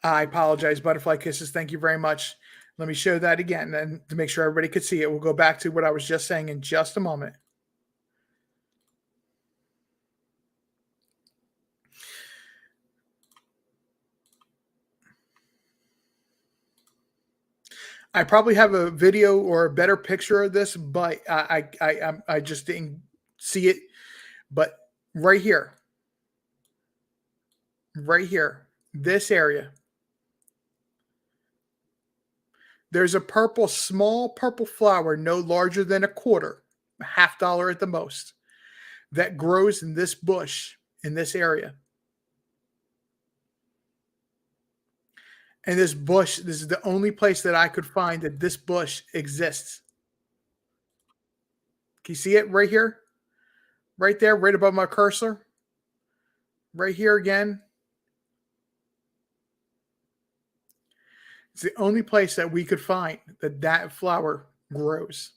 I apologize, butterfly kisses. Thank you very much. Let me show that again and to make sure everybody could see it. We'll go back to what I was just saying in just a moment. I probably have a video or a better picture of this, but I just didn't see it. But right here, this area, there's a small purple flower, no larger than a quarter, $0.50 at the most, that grows in this bush in this area. And this bush, this is the only place that I could find that this bush exists. Can you see it right here? Right there, right above my cursor? Right here again. It's the only place that we could find that flower grows.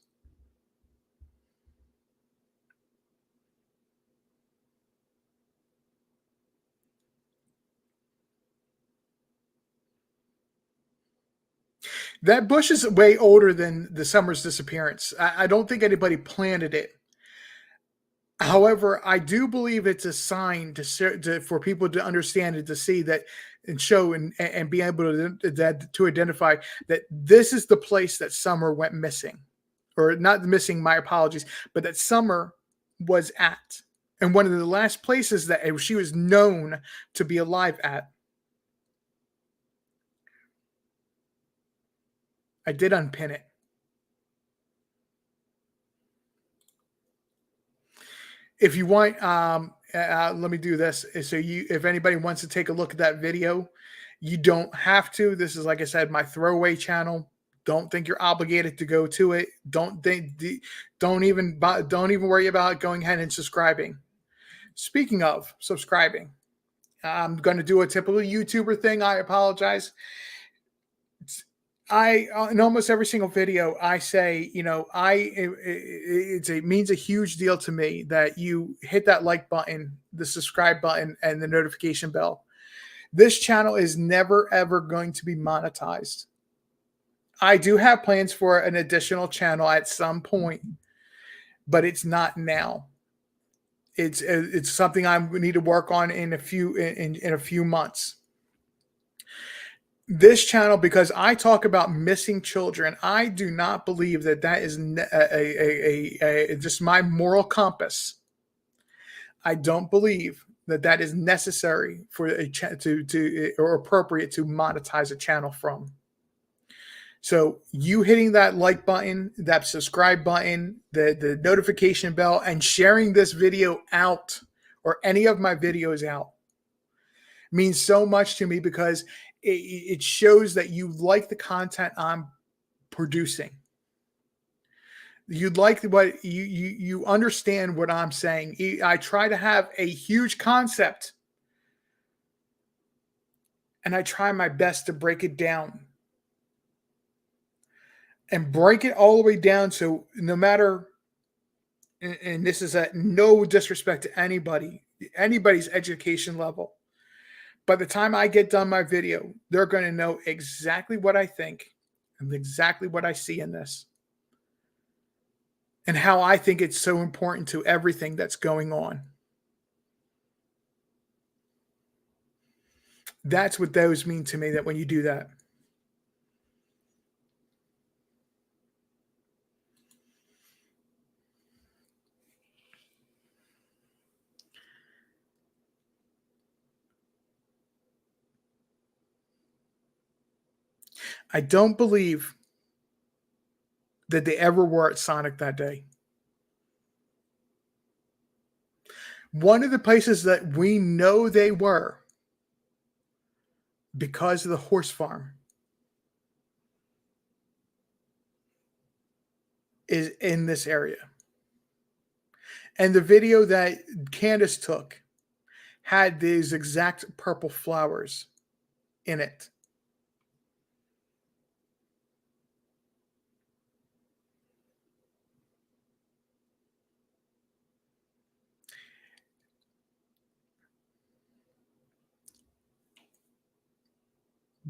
That bush is way older than the summer's disappearance. I don't think anybody planted it. However, I do believe it's a sign for people to understand and to see that and show and be able to identify that this is the place that Summer went missing, or not missing. My apologies, but that Summer was at, and one of the last places that she was known to be alive at. I did unpin it. If you want, let me do this. So if anybody wants to take a look at that video, You don't have to. This is, like I said, my throwaway channel. Don't think you're obligated to go to it. Don't even worry about going ahead and subscribing. Speaking of subscribing, I'm going to do a typical YouTuber thing. I apologize. In almost every single video, I say, it means a huge deal to me that you hit that like button, the subscribe button, and the notification bell. This channel is never ever going to be monetized. I do have plans for an additional channel at some point, but it's not now. It's something I need to work on in a few months. This channel, because I talk about missing children, I do not believe that is just my moral compass. I don't believe that is necessary for or appropriate to monetize a channel from. So you hitting that like button, that subscribe button, the notification bell, and sharing this video out or any of my videos out means so much to me, because it shows that you like the content I'm producing. You'd like what you understand what I'm saying. I try to have a huge concept, and I try my best to break it down. And break it all the way down so no matter, and this is at no disrespect to anybody's education level, by the time I get done my video, they're going to know exactly what I think and exactly what I see in this and how I think it's so important to everything that's going on. That's what those mean to me, that when you do that. I don't believe that they ever were at Sonic that day. One of the places that we know they were, because of the horse farm, is in this area. And the video that Candace took had these exact purple flowers in it.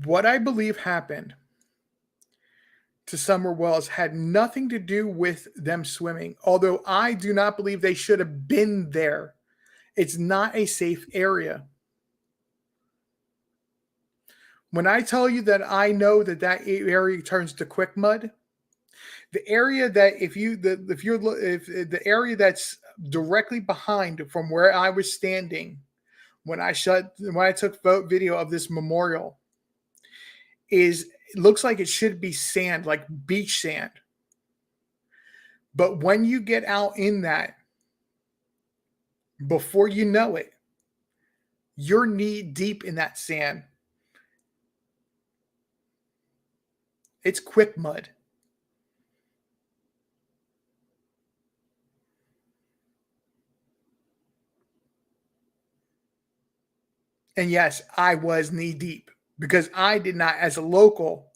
What I believe happened to Summer Wells had nothing to do with them swimming, although I do not believe they should have been there. It's not a safe area. When I tell you that I know that area turns to quick mud, the area that if the area that's directly behind from where I was standing when I took video of this memorial it looks like it should be sand, like beach sand. But when you get out in that, before you know it, you're knee deep in that sand. It's quick mud. And yes, I was knee deep because I did not, as a local,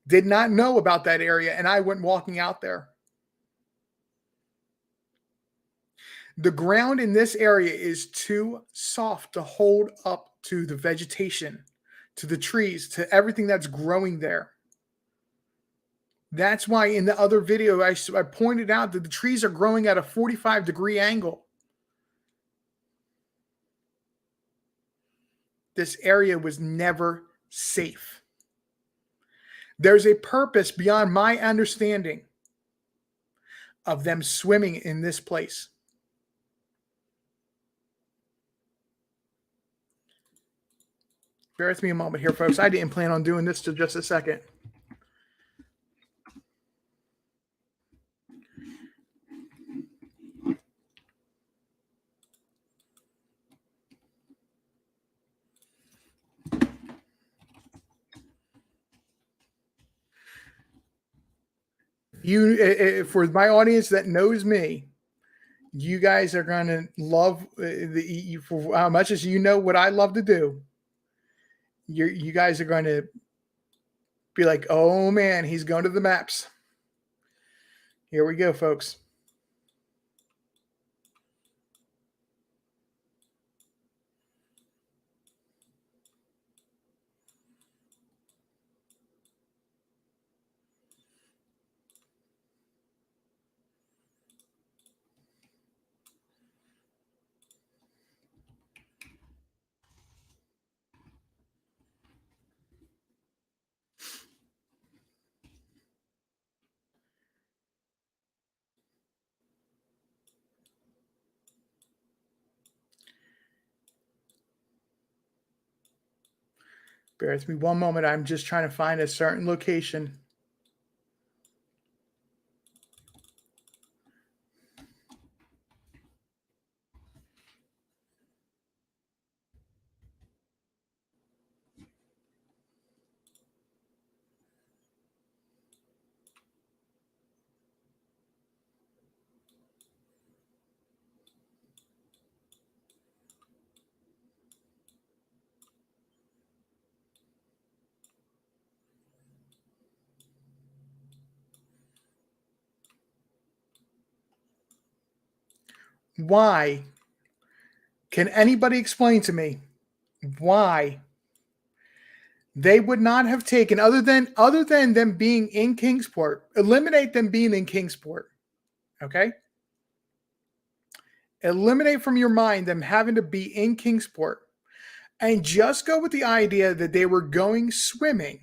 did not know about that area, and I went walking out there. The ground in this area is too soft to hold up to the vegetation, to the trees, to everything that's growing there. That's why in the other video, I pointed out that the trees are growing at a 45-degree angle. This area was never safe. There's a purpose beyond my understanding of them swimming in this place. Bear with me a moment here, folks. I didn't plan on doing this till just a second. For my audience that knows me, you guys are going to love for how much as you know what I love to do. You guys are going to be like, oh man, he's going to the maps. Here we go, folks. Bear with me one moment. I'm just trying to find a certain location. Why? Can anybody explain to me why they would not have taken, other than them being in Kingsport, eliminate them being in Kingsport? Okay, eliminate from your mind them having to be in Kingsport, and just go with the idea that they were going swimming,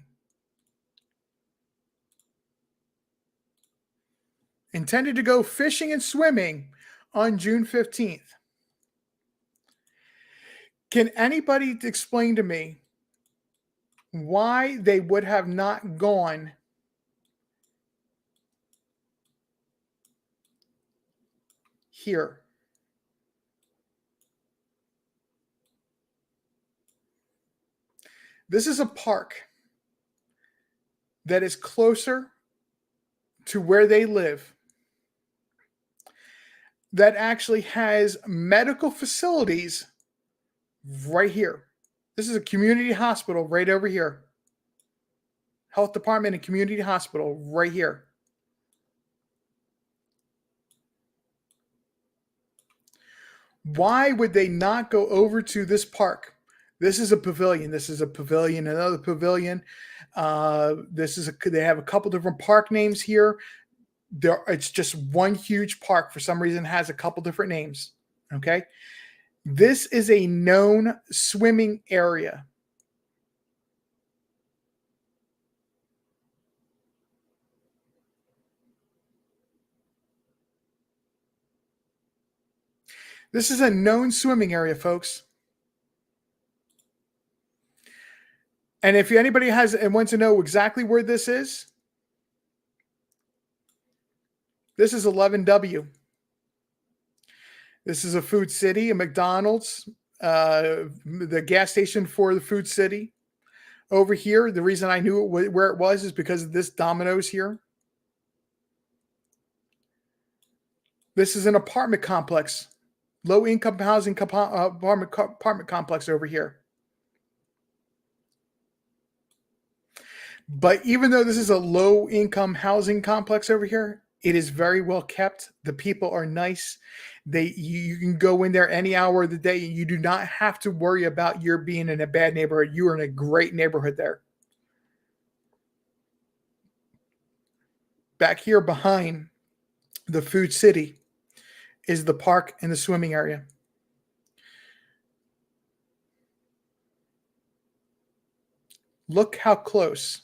intended to go fishing and swimming on June 15th. Can anybody explain to me why they would have not gone here? This is a park that is closer to where they live, that actually has medical facilities right here. This is a community hospital right over here. Health department and community hospital right here. Why would they not go over to this park? This is a pavilion. This is a pavilion, another pavilion. They have a couple different park names here. It's just one huge park. For some reason, it has a couple different names. Okay. This is a known swimming area. This is a known swimming area, folks. And if anybody has and wants to know exactly where this is 11W. This is a food city, a McDonald's, the gas station for the food city. Over here, the reason I knew where it was is because of this Domino's here. This is an apartment complex, low-income housing apartment complex over here. But even though this is a low-income housing complex over here, it is very well kept. The people are nice. You can go in there any hour of the day. You do not have to worry about your being in a bad neighborhood. You are in a great neighborhood there. Back here behind the food city is the park and the swimming area. Look how close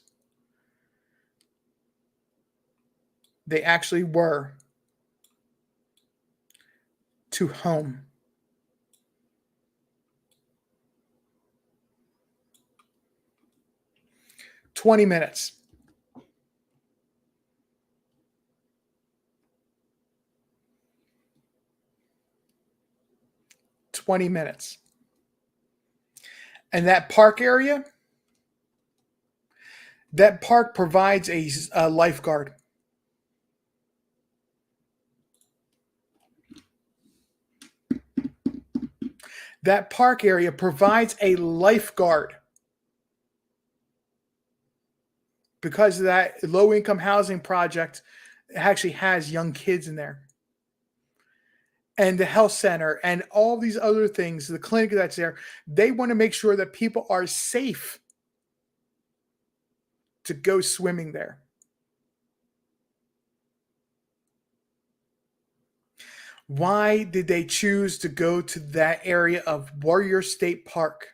they actually were to home. "20 minutes. And that park area, that park provides a lifeguard. That park area provides a lifeguard because that low income housing project actually has young kids in there, and the health center and all these other things, the clinic that's there. They want to make sure that people are safe to go swimming there. Why did they choose to go to that area of Warrior State Park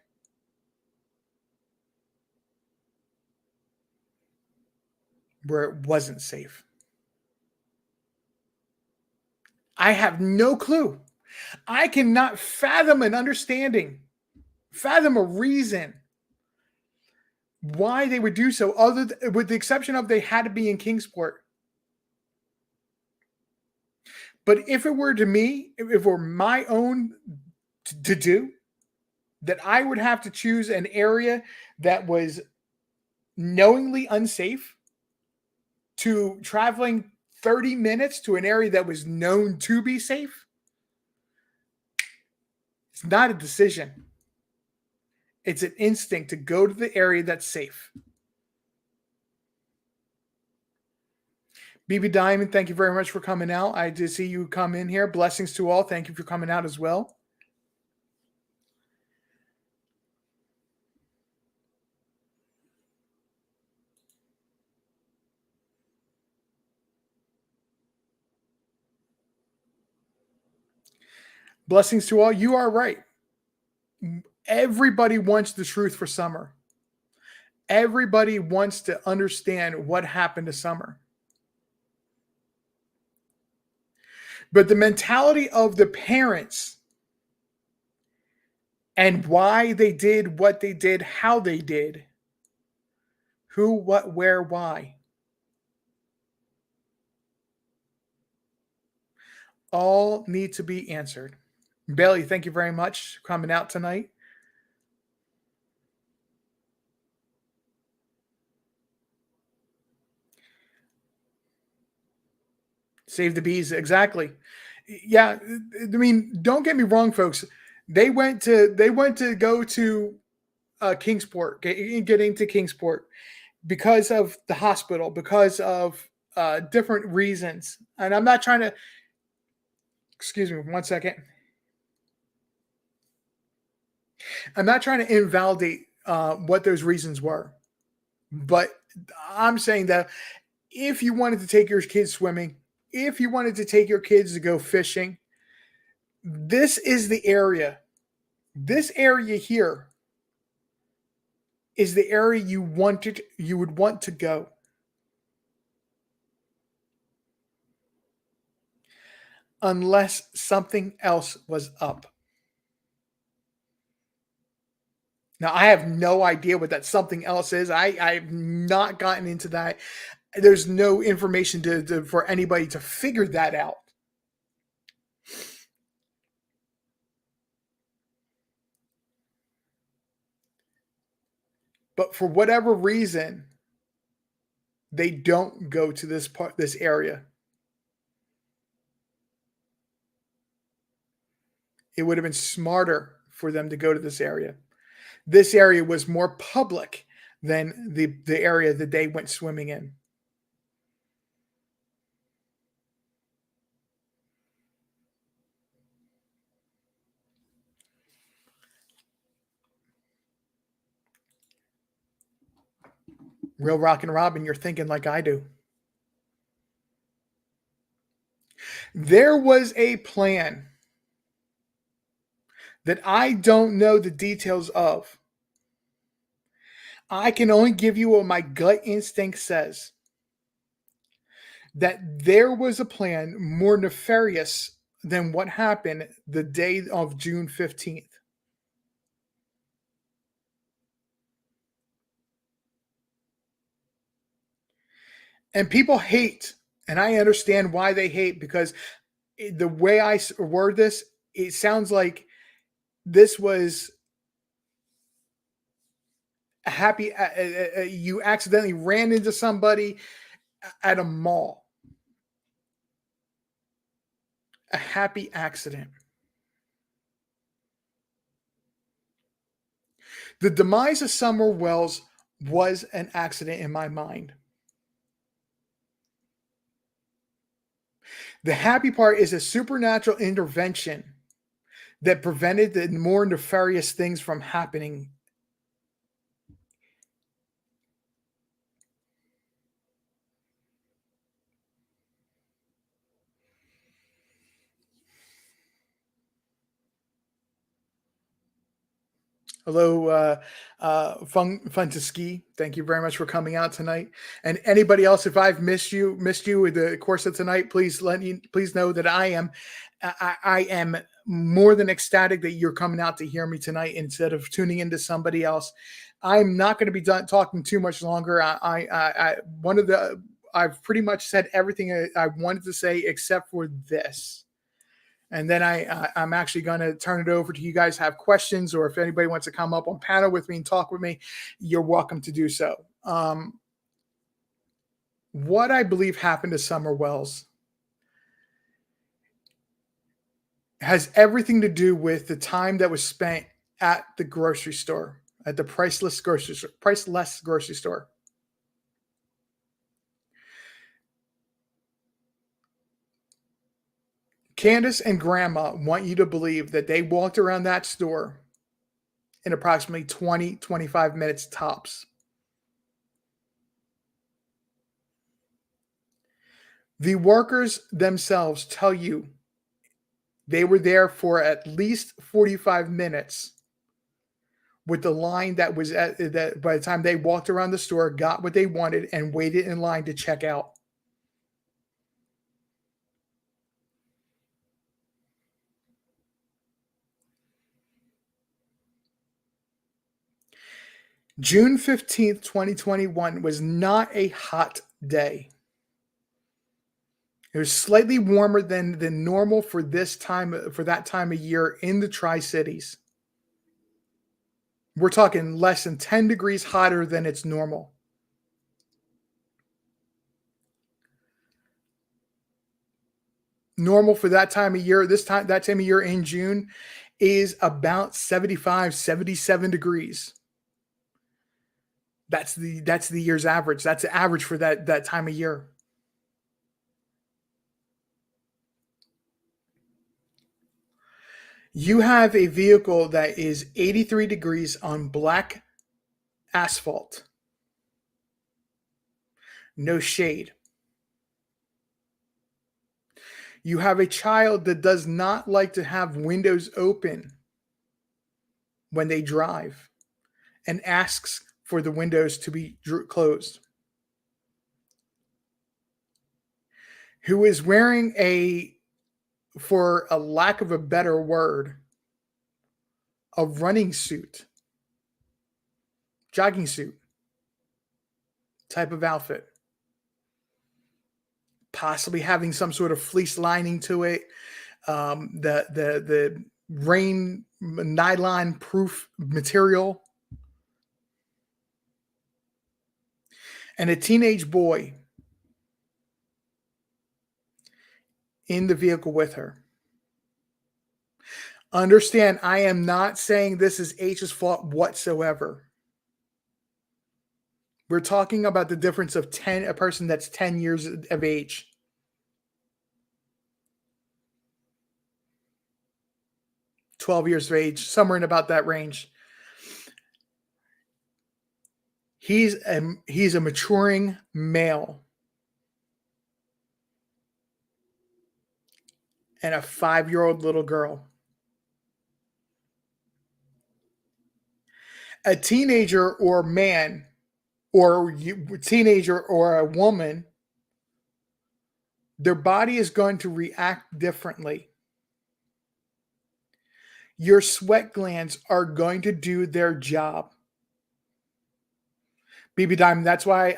where it wasn't safe? I have no clue. I cannot fathom an understanding, fathom a reason why they would do so, with the exception of they had to be in Kingsport. But if it were to me, if it were my own to do, that I would have to choose an area that was knowingly unsafe to traveling 30 minutes to an area that was known to be safe. It's not a decision. It's an instinct to go to the area that's safe. BB Diamond, thank you very much for coming out. I did see you come in here. Blessings to all. Thank you for coming out as well. Blessings to all. You are right. Everybody wants the truth for Summer. Everybody wants to understand what happened to Summer. But the mentality of the parents and why they did what they did, how they did, who, what, where, why, all need to be answered. Bailey, thank you very much for coming out tonight. Save the bees, exactly. Yeah, I mean, don't get me wrong, folks. They went to go to Kingsport, get into Kingsport because of the hospital, because of different reasons. And I'm not trying to. Excuse me, 1 second. I'm not trying to invalidate what those reasons were, but I'm saying that if you wanted to take your kids swimming, if you wanted to take your kids to go fishing, this is the area. This area here is the area you would want to go. Unless something else was up. Now I have no idea what that something else is. I've not gotten into that. There's no information for anybody to figure that out. But for whatever reason, they don't go to this area. It would have been smarter for them to go to this area. This area was more public than the area that they went swimming in. Real Rock and Robin, you're thinking like I do. There was a plan that I don't know the details of. I can only give you what my gut instinct says. That there was a plan more nefarious than what happened the day of June 15th. And people hate, and I understand why they hate, because the way I word this, it sounds like this was a happy, you accidentally ran into somebody at a mall. A happy accident. The demise of Summer Wells was an accident in my mind. The happy part is a supernatural intervention that prevented the more nefarious things from happening. Hello, Fun to Ski. Thank you very much for coming out tonight. And anybody else, if I've missed you with the course of tonight, please know that I am more than ecstatic that you're coming out to hear me tonight instead of tuning into somebody else. I'm not going to be done talking too much longer. I've pretty much said everything I wanted to say except for this. And then I'm actually going to turn it over to you guys have questions, or if anybody wants to come up on panel with me and talk with me, you're welcome to do so. What I believe happened to Summer Wells has everything to do with the time that was spent at the grocery store, at the priceless grocery store. Candace and Grandma want you to believe that they walked around that store in approximately 20-25 minutes tops. The workers themselves tell you they were there for at least 45 minutes with the line that was at that by the time they walked around the store, got what they wanted, and waited in line to check out. June 15th, 2021 was not a hot day. It was slightly warmer than normal for that time of year in the Tri-Cities. We're talking less than 10 degrees hotter than it's normal. Normal for that time of year, that time of year in June is about 75, 77 degrees. That's the year's average. That's the average for that time of year. You have a vehicle that is 83 degrees on black asphalt. No shade. You have a child that does not like to have windows open when they drive and asks for the windows to be closed. Who is wearing for a lack of a better word, a running suit, jogging suit type of outfit. Possibly having some sort of fleece lining to it. The rain nylon proof material. And a teenage boy in the vehicle with her. Understand, I am not saying this is H's fault whatsoever. We're talking about the difference of a person that's 10 years of age. $12 years of age, somewhere in about that range. He's a maturing male. And a 5-year-old little girl. A teenager or man, or teenager or a woman, their body is going to react differently. Your sweat glands are going to do their job. BB Diamond, that's why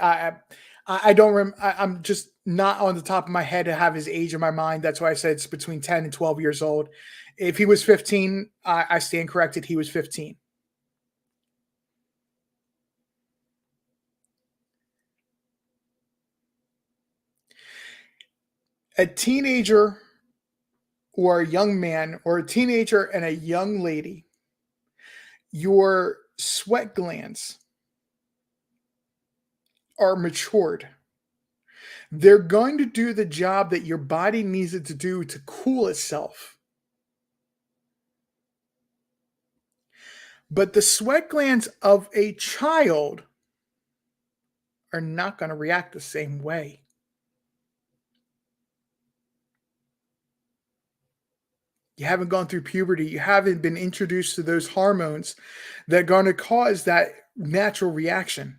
I'm just not on the top of my head to have his age in my mind. That's why I said it's between 10 and 12 years old. If he was 15, I stand corrected. He was 15. A teenager or a young man, or a teenager and a young lady, your sweat glands are matured. They're going to do the job that your body needs it to do to cool itself. But the sweat glands of a child are not going to react the same way. You haven't gone through puberty. You haven't been introduced to those hormones that are going to cause that natural reaction,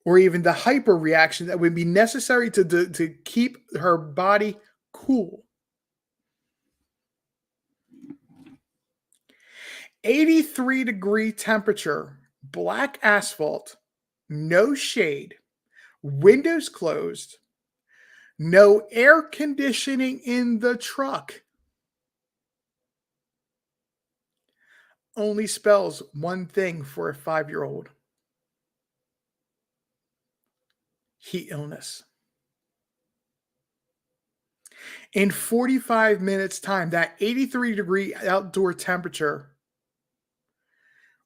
or even the hyper reaction that would be necessary to keep her body cool. 83-degree temperature, black asphalt, no shade, windows closed, no air conditioning in the truck. Only spells one thing for a 5-year-old: heat illness. In 45 minutes' time, that 83-degree outdoor temperature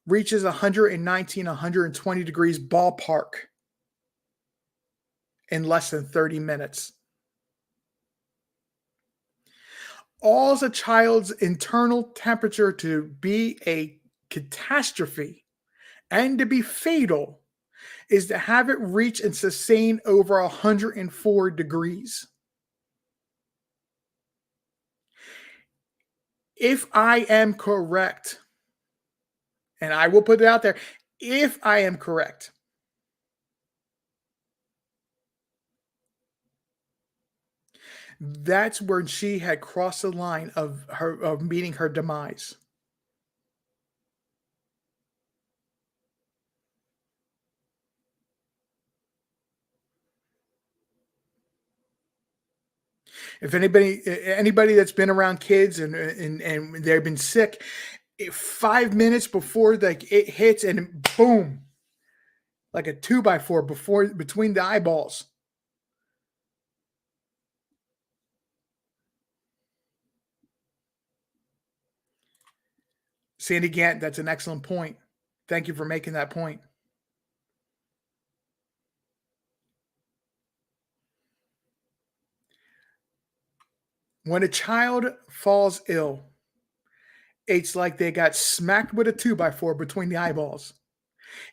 reaches 119, 120 degrees ballpark in less than 30 minutes. All's a child's internal temperature to be a catastrophe and to be fatal is to have it reach and sustain over 104 degrees. If I am correct, and I will put it out there, if I am correct, that's where she had crossed the line of meeting her demise. If anybody that's been around kids and they've been sick, 5 minutes before like it hits and boom, like a 2x4 before between the eyeballs. Sandy Gant, that's an excellent point. Thank you for making that point. When a child falls ill, it's like they got smacked with a 2x4 between the eyeballs.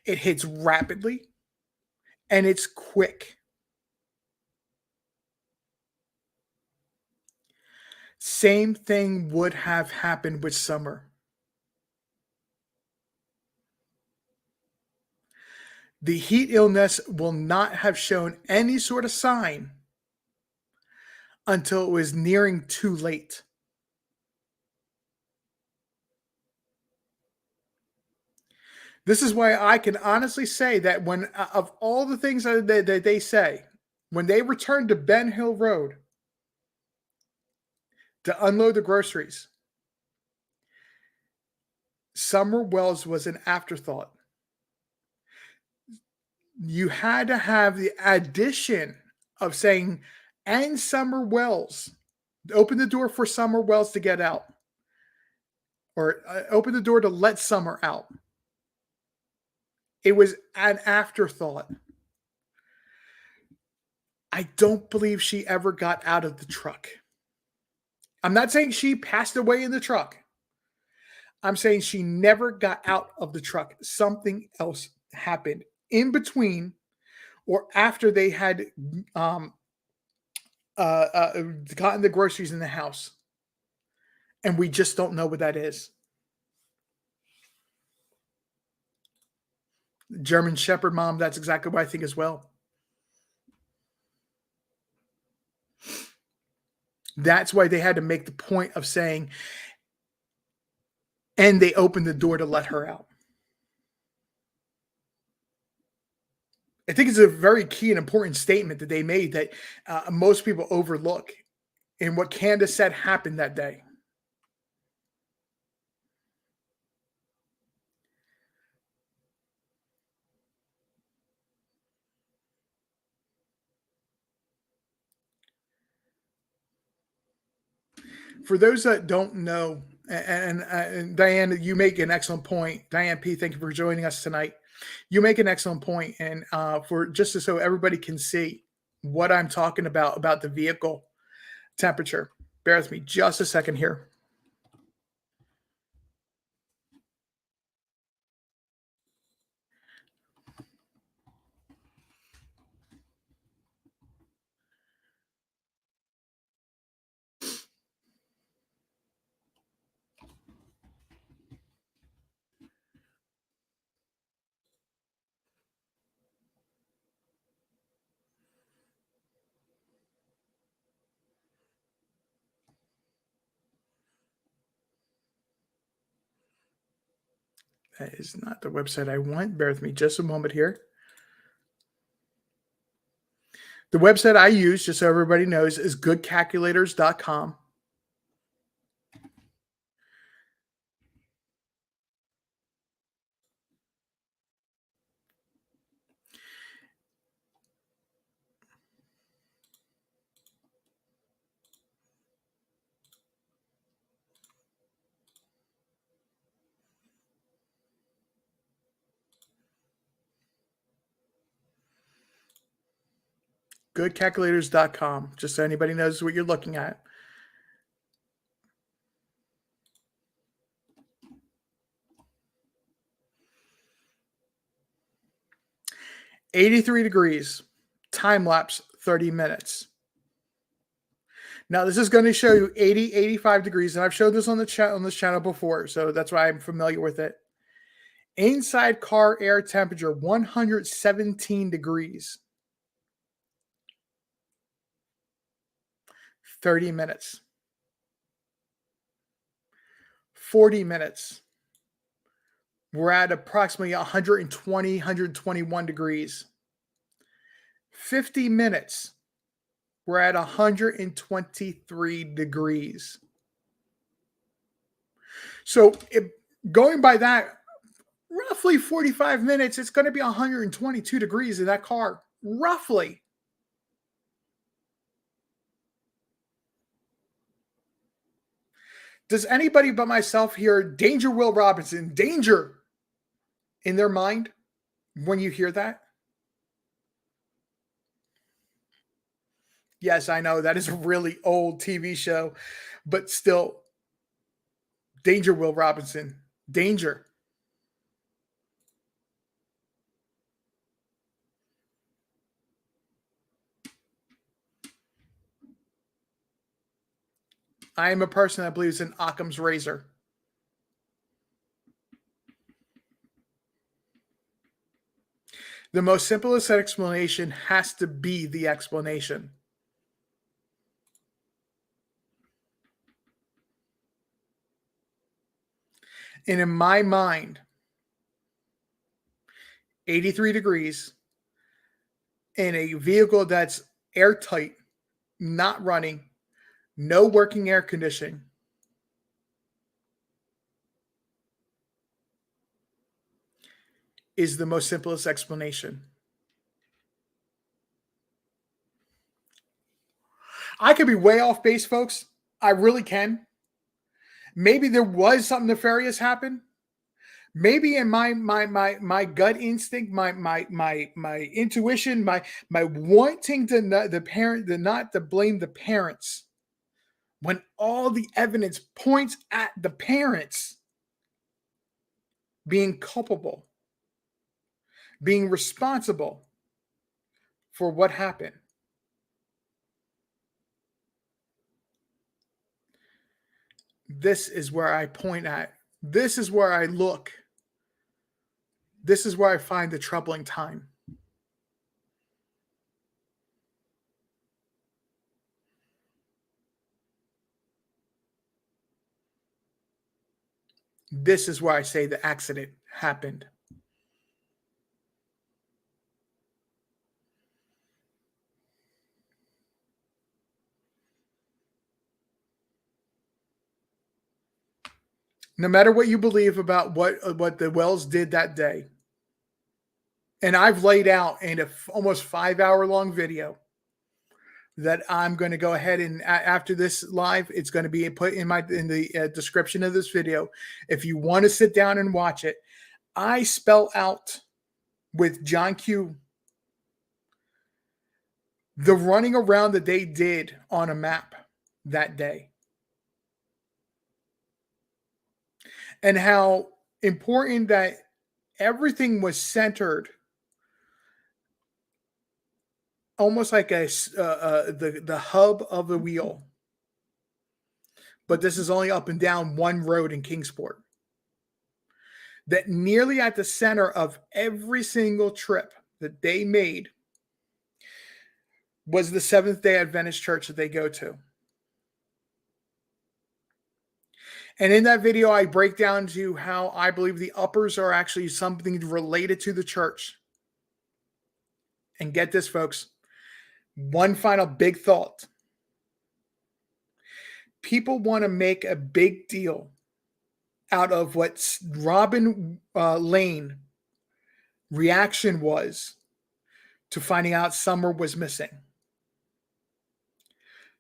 It hits rapidly and it's quick. Same thing would have happened with Summer. The heat illness will not have shown any sort of sign until it was nearing too late. This is why I can honestly say that when, of all the things that they say, when they returned to Ben Hill Road to unload the groceries, Summer Wells was an afterthought. You had to have the addition of saying, and Summer Wells, open the door for Summer Wells to get out, or open the door to let Summer out. It was an afterthought. I don't believe she ever got out of the truck. I'm not saying she passed away in the truck. I'm saying she never got out of the truck. Something else happened in between or after they had gotten the groceries in the house. And we just don't know what that is. German Shepherd mom, that's exactly what I think as well. That's why they had to make the point of saying, and they opened the door to let her out. I think it's a very key and important statement that they made that most people overlook in what Candace said happened that day. For those that don't know And Diane, you make an excellent point. Diane P, thank you for joining us tonight. You make an excellent point, and for just so everybody can see what I'm talking about the vehicle temperature. Bear with me just a second here. That is not the website I want. Bear with me just a moment here. The website I use, just so everybody knows, is goodcalculators.com. Goodcalculators.com, just so anybody knows what you're looking at. 83 degrees, time lapse 30 minutes. Now this is going to show you 80, 85 degrees, and I've showed this on the chat on this channel before, so that's why I'm familiar with it. Inside car air temperature 117 degrees. 30 minutes. 40 minutes. We're at approximately 120, 121 degrees. 50 minutes. We're at 123 degrees. So going by that, roughly 45 minutes, it's going to be 122 degrees in that car. Roughly. Does anybody but myself hear Danger Will Robinson, danger in their mind when you hear that? Yes, I know that is a really old TV show, but still, Danger Will Robinson, danger. I am a person that believes in Occam's razor. The most simplest explanation has to be the explanation. And in my mind, 83 degrees in a vehicle that's airtight, not running, no working air conditioning, is the most simplest explanation. I could be way off base, folks. I really can. Maybe there was something nefarious happen. Maybe in my gut instinct, my intuition, my wanting to not to blame the parents, when all the evidence points at the parents being culpable, being responsible for what happened. This is where I point at. This is where I look. This is where I find the troubling time. This is where I say the accident happened. No matter what you believe about what the Wells did that day, and I've laid out in a almost 5-hour long video that I'm going to go ahead and after this live, it's going to be put in the description of this video. If you want to sit down and watch it, I spell out with John Q the running around that they did on a map that day, and how important that everything was centered, almost like the hub of the wheel. But this is only up and down one road in Kingsport. That nearly at the center of every single trip that they made was the Seventh-day Adventist church that they go to. And in that video, I break down to how I believe the uppers are actually something related to the church. And get this, folks, one final big thought. People want to make a big deal out of what Robin Lane reaction was to finding out Summer was missing.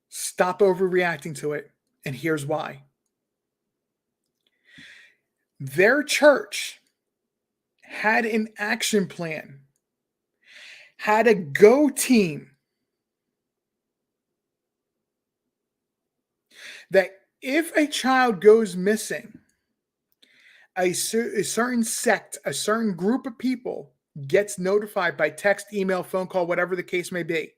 Stop overreacting to it, and here's why. Their church had an action plan, had a go team that if a child goes missing, a certain sect, a certain group of people gets notified by text, email, phone call, whatever the case may be.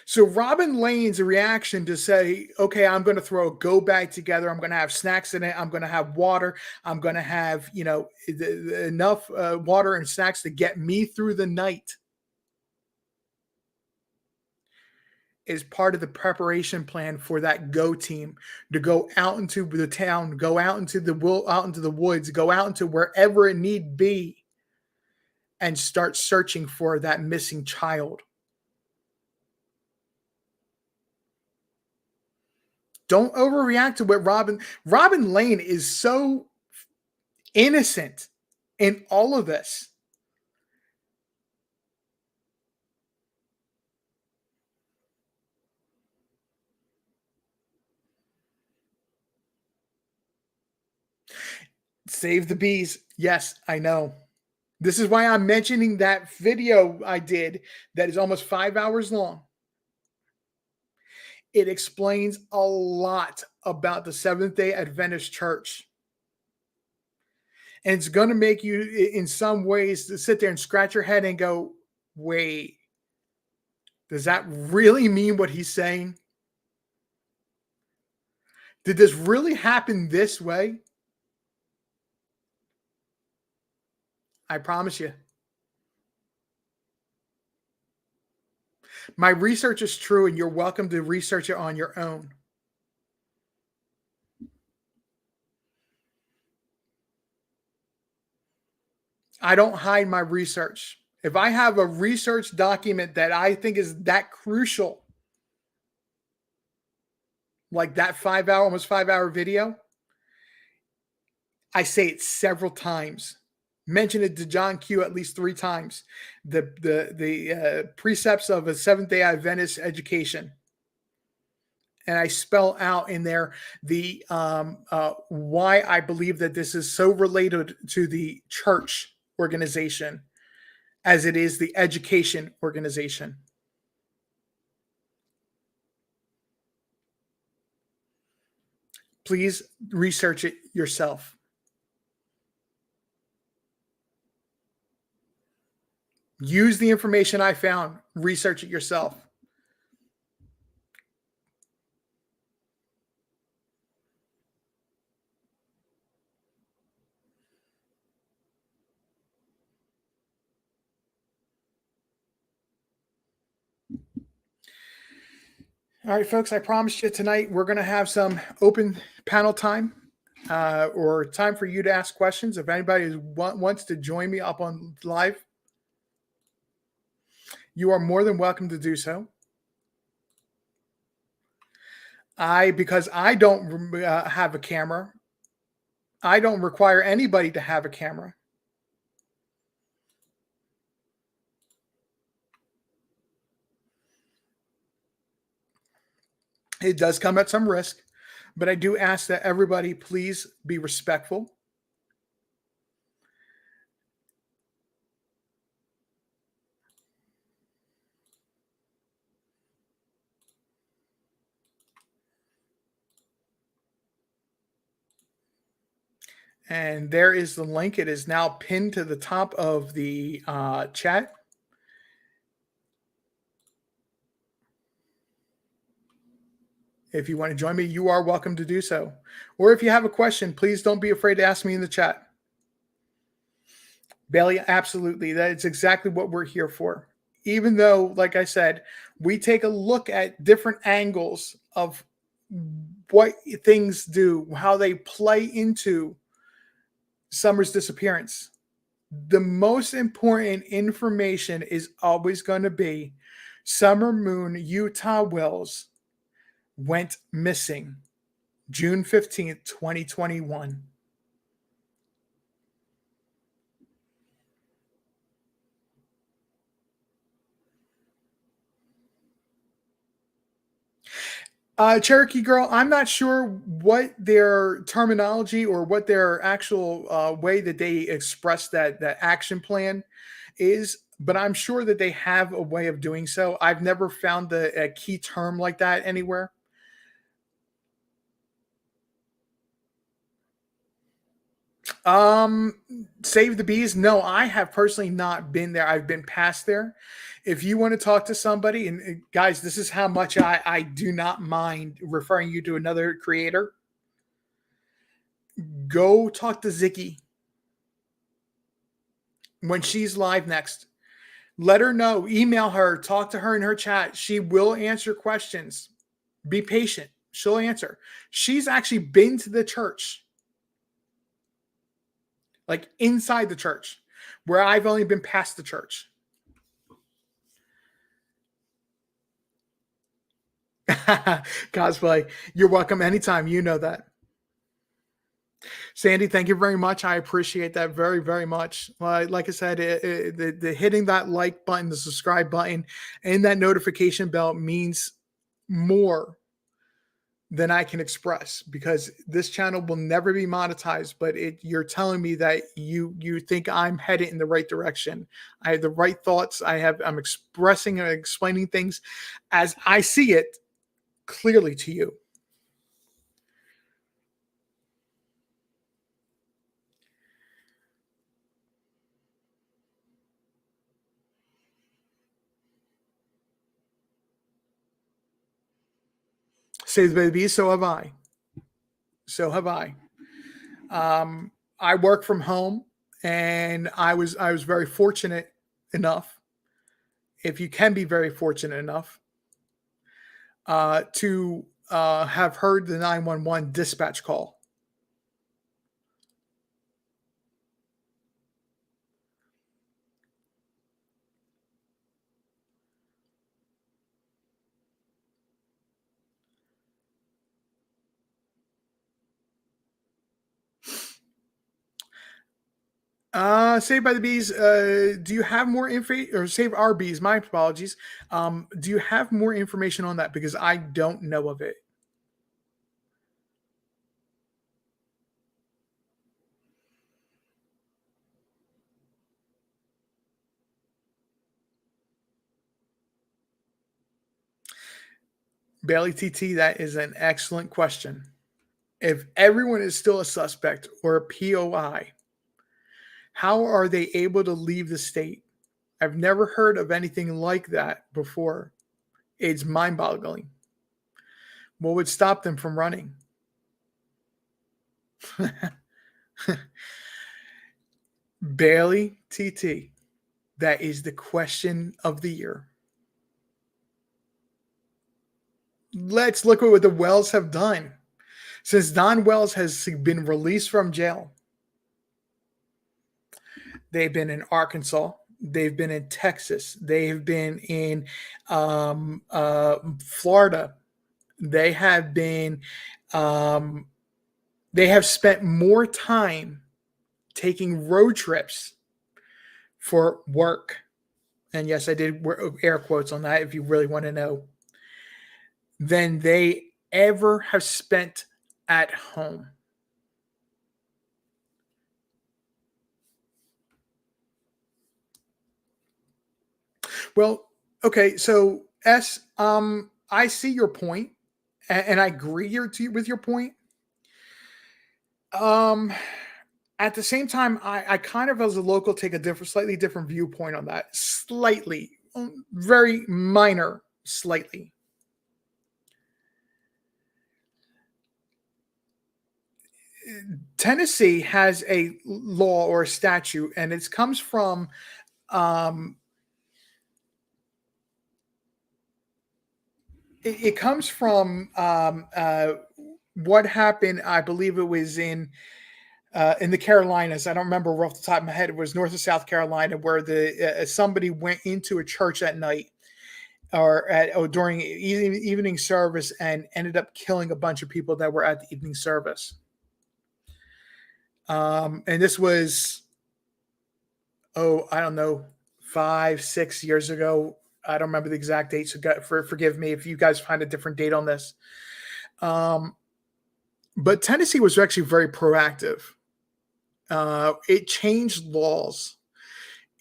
So Robin Lane's reaction to say, okay, I'm going to throw a go bag together. I'm going to have snacks in it. I'm going to have water. I'm going to have, enough water and snacks to get me through the night, is part of the preparation plan for that go team to go out into the town, go out into the woods, go out into wherever it need be, and start searching for that missing child. Don't overreact to what Robin Lane is so innocent in all of this. Save the bees. Yes, I know. This is why I'm mentioning that video I did that is almost 5 hours long. It explains a lot about the Seventh-day Adventist Church. And it's going to make you, in some ways, to sit there and scratch your head and go, wait, does that really mean what he's saying? Did this really happen this way? I promise you. My research is true, and you're welcome to research it on your own. I don't hide my research. If I have a research document that I think is that crucial, like that almost 5 hour video, I say it several times. Mention it to John Q at least 3 times. The precepts of a Seventh-day Adventist education. And I spell out in there the why I believe that this is so related to the church organization as it is the education organization. Please research it yourself. Use the information I found. Research it yourself. All right, folks, I promised you tonight we're going to have some open panel time or time for you to ask questions. If anybody wants to join me up on live, you are more than welcome to do so. Because I don't have a camera, I don't require anybody to have a camera. It does come at some risk, but I do ask that everybody please be respectful. And there is the link. It is now pinned to the top of the chat. If you want to join me, you are welcome to do so. Or if you have a question, please don't be afraid to ask me in the chat. Bailey, absolutely. That's exactly what we're here for. Even though, like I said, we take a look at different angles of what things do, how they play into Summer's disappearance. The most important information is always going to be Summer Moon Utah Wells went missing June 15th, 2021. Cherokee Girl, I'm not sure what their terminology or what their actual way that they express that action plan is, but I'm sure that they have a way of doing so. I've never found a key term like that anywhere. Um, Save the bees. No, I have personally not been there. I've been past there. If you want to talk to somebody, and guys, this is how much I do not mind referring you to another creator. Go talk to Ziggy when she's live next. Let her know, email her, talk to her in her chat. She will answer questions. Be patient. She'll answer. She's actually been to the church, like inside the church, where I've only been past the church. Cosplay, you're welcome anytime. You know that. Sandy, thank you very much. I appreciate that very, very much. Like I said, the hitting that like button, the subscribe button, and that notification bell means more than I can express, because this channel will never be monetized. But you're telling me that you think I'm headed in the right direction. I have the right thoughts. I'm expressing and explaining things as I see it clearly to you. Say the baby, so have I. So have I. I work from home, and I was very fortunate enough, if you can be very fortunate enough, to have heard the 911 dispatch call. Saved by the Bees. Do you have more info, or Save Our Bees? My apologies. Do you have more information on that? Because I don't know of it. Bailey TT, that is an excellent question. If everyone is still a suspect or a POI, how are they able to leave the state? I've never heard of anything like that before. It's mind boggling. What would stop them from running? Bailey TT, that is the question of the year. Let's look at what the Wells have done. Since Don Wells has been released from jail, they've been in Arkansas, they've been in Texas, they've been in Florida, they have been, they have spent more time taking road trips for work. And yes, I did air quotes on that if you really want to know. Than they ever have spent at home? Well, okay, so I see your point, and I agree with your point. Um, at the same time, I kind of, as a local, take a slightly different viewpoint on that. Slightly, very minor, slightly. Tennessee has a law or a statute, and it comes from um, it comes from what happened. I believe it was in the Carolinas. I don't remember off the top of my head. It was North or South Carolina, where the somebody went into a church at night or during evening service and ended up killing a bunch of people that were at the evening service. And this was, I don't know, 5, 6 years ago. I don't remember the exact date. So forgive me if you guys find a different date on this. Um, but Tennessee was actually very proactive. It changed laws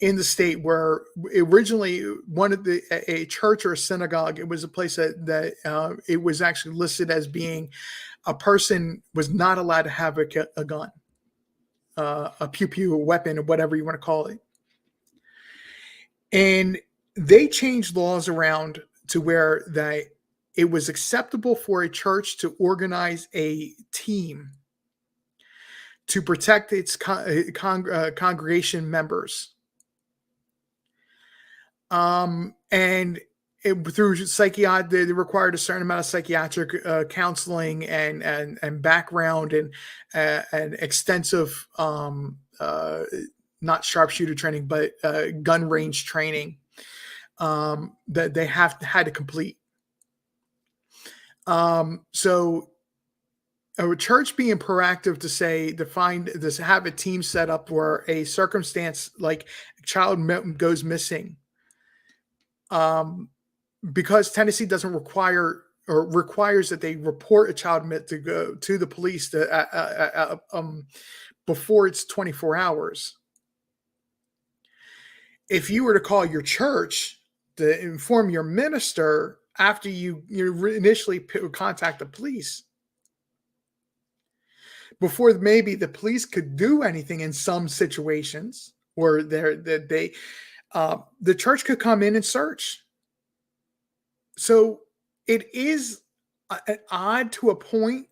in the state where originally one of a church or a synagogue, it was a place that it was actually listed as being a person was not allowed to have a gun, a pew pew, a weapon, or whatever you want to call it. And they changed laws around to where that it was acceptable for a church to organize a team to protect its congregation members. And through psychiatric, they required a certain amount of psychiatric counseling and background and extensive not sharpshooter training, but gun range training that they had to complete. So a church being proactive to say to find this, have a team set up where a circumstance like a child goes missing, because Tennessee doesn't require or requires that they report a child to go to the police before it's 24 hours. If you were to call your church to inform your minister after you initially contact the police, before maybe the police could do anything in some situations, or the church could come in and search. So it is odd to a point,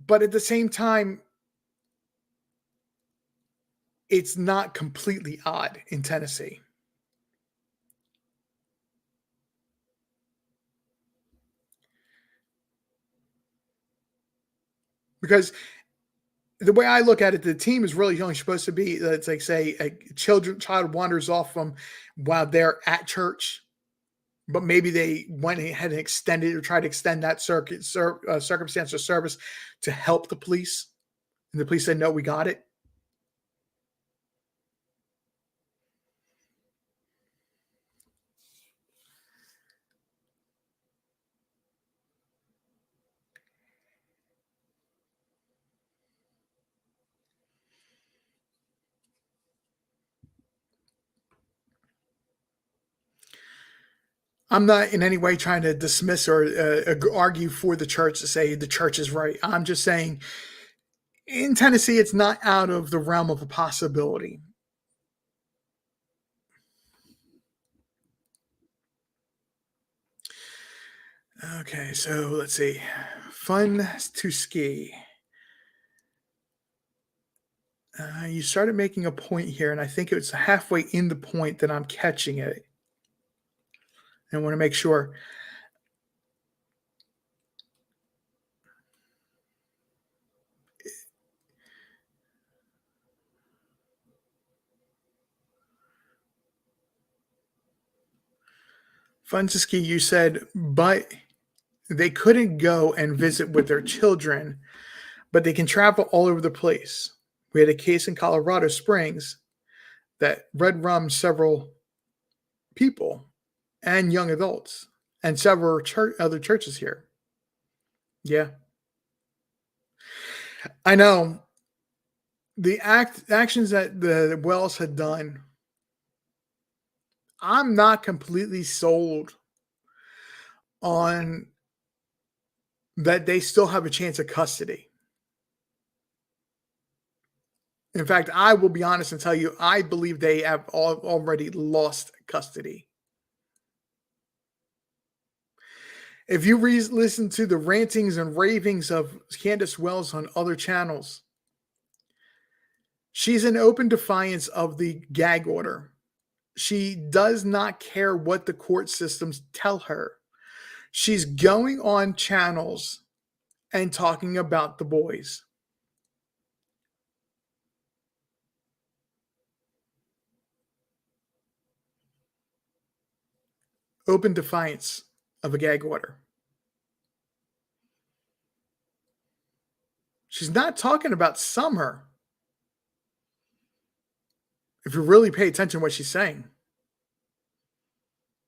but at the same time, it's not completely odd in Tennessee. Because the way I look at it, the team is really only supposed to be, it's like, say, a child wanders off from while they're at church, but maybe they went ahead and extended or tried to extend that circumstance or service to help the police. And the police said, no, we got it. I'm not in any way trying to dismiss or argue for the church to say the church is right. I'm just saying in Tennessee, it's not out of the realm of a possibility. Okay, so let's see. Fun to ski. You started making a point here, and I think it's halfway in the point that I'm catching it. I want to make sure. Fun to ski, you said, but they couldn't go and visit with their children, but they can travel all over the place. We had a case in Colorado Springs that red rum several people and young adults. and several other churches here. Yeah, I know the actions that the Wells had done. I'm not completely sold on that they still have a chance of custody. In fact, I will be honest and tell you, I believe they have already lost custody. If you listen to the rantings and ravings of Candace Wells on other channels, she's in open defiance of the gag order. She does not care what the court systems tell her. She's going on channels and talking about the boys. Open defiance of a gag order. She's not talking about Summer. If you really pay attention to what she's saying.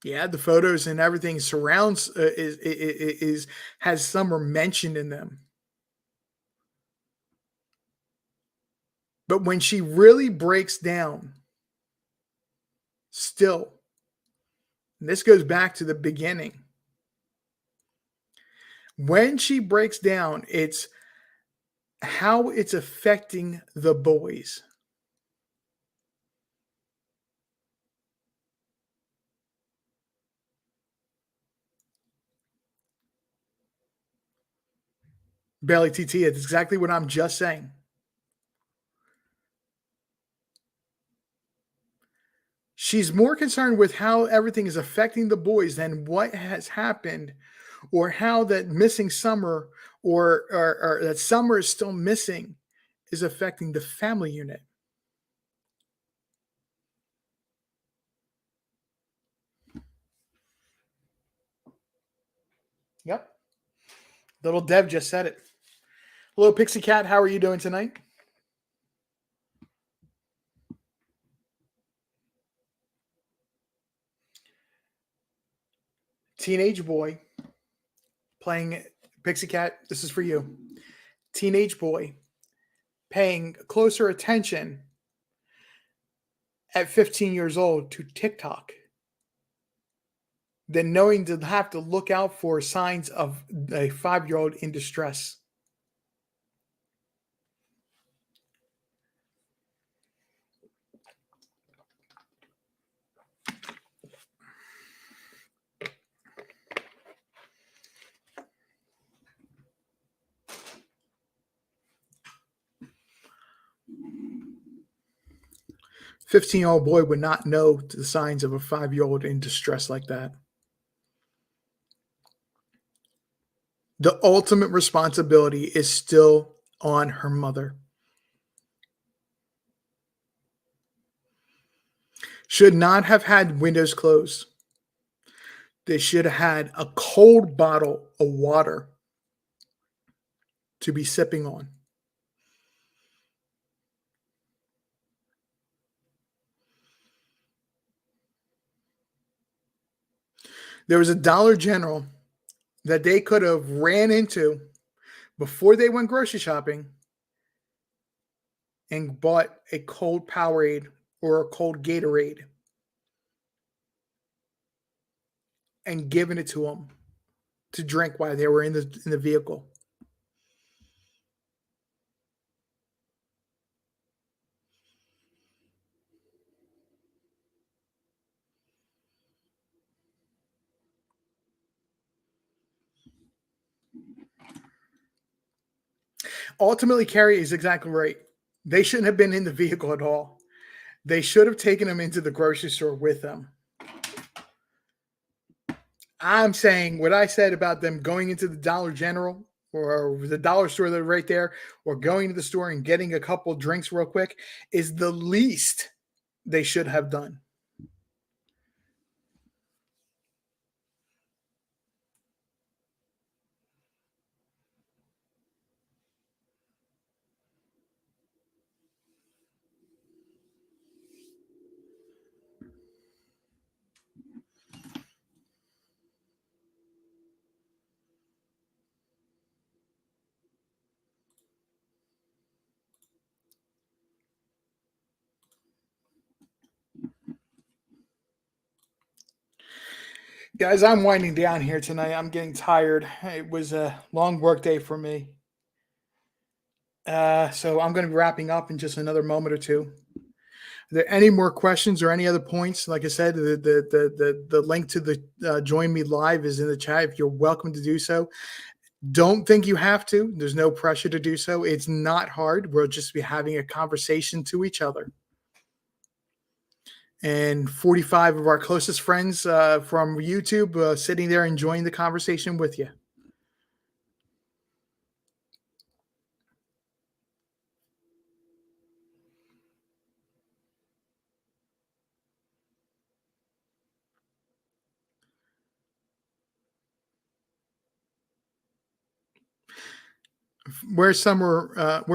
Yeah, the photos and everything surrounds is has Summer mentioned in them. But when she really breaks down, still, and this goes back to the beginning. When she breaks down, it's how it's affecting the boys. Bailey TT, it's exactly what I'm just saying. She's more concerned with how everything is affecting the boys than what has happened or how that missing Summer or that Summer is still missing is affecting the family unit. Yep. Little Dev just said it. Hello, Pixie Cat. How are you doing tonight? Teenage boy playing Pixie Cat. This is for you. Teenage boy paying closer attention at 15 years old to TikTok than knowing to have to look out for signs of a 5-year-old in distress. "15-year-old boy would not know the signs of a 5-year-old in distress like that." The ultimate responsibility is still on her mother. Should not have had windows closed. They should have had a cold bottle of water to be sipping on. There was a Dollar General that they could have ran into before they went grocery shopping and bought a cold Powerade or a cold Gatorade and given it to them to drink while they were in the vehicle. Ultimately, Carrie is exactly right. They shouldn't have been in the vehicle at all. They should have taken them into the grocery store with them. I'm saying what I said about them going into the Dollar General or the dollar store that right there, or going to the store and getting a couple drinks real quick is the least they should have done. Guys, I'm winding down here tonight. I'm getting tired. It was a long work day for me. So I'm going to be wrapping up in just another moment or two. Are there any more questions or any other points? Like I said, the link to the join me live is in the chat. If you're welcome to do so, don't think you have to. There's no pressure to do so. It's not hard. We'll just be having a conversation to each other. And 45 of our closest friends from YouTube sitting there enjoying the conversation with you. Where's Summer 1-800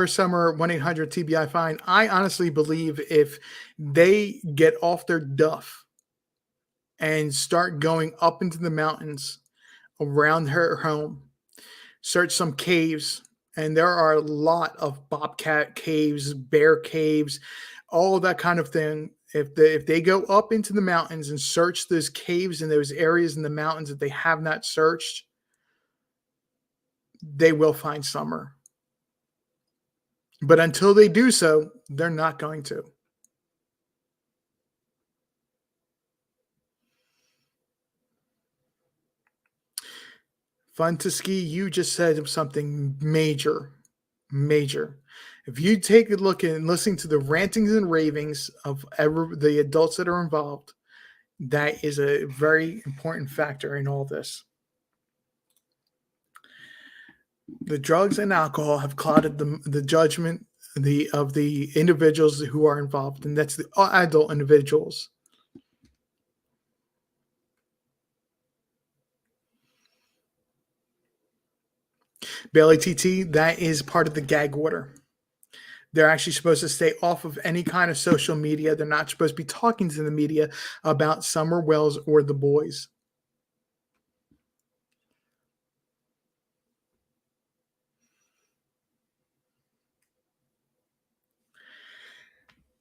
TBI fine? I honestly believe if they get off their duff and start going up into the mountains around her home, search some caves, and there are a lot of bobcat caves, bear caves, all of that kind of thing. If they go up into the mountains and search those caves and those areas in the mountains that they have not searched, they will find Summer. But until they do so, they're not going to. Fun to ski, you just said something major, major. If you take a look and listen to the rantings and ravings of the adults that are involved, that is a very important factor in all this. The drugs and alcohol have clouded the judgment of the individuals who are involved, and that's the adult individuals. Bailey TT, that is part of the gag order. They're actually supposed to stay off of any kind of social media. They're not supposed to be talking to the media about Summer Wells or the boys.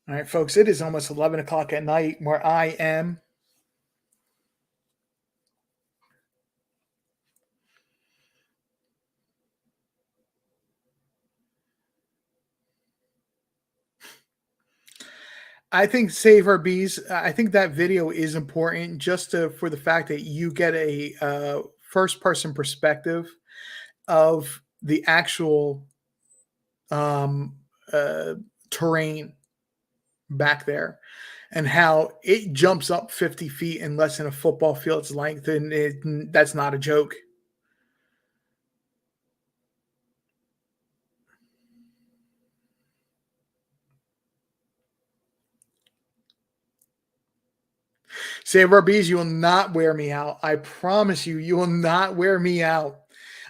All right, folks, it is almost 11 o'clock at night where I am. I think Save Our Bees, I think that video is important just for the fact that you get a first person perspective of the actual um, uh, terrain back there and how it jumps up 50 feet in less than a football field's length. And that's not a joke. Save Our Bees, you will not wear me out. I promise you, you will not wear me out.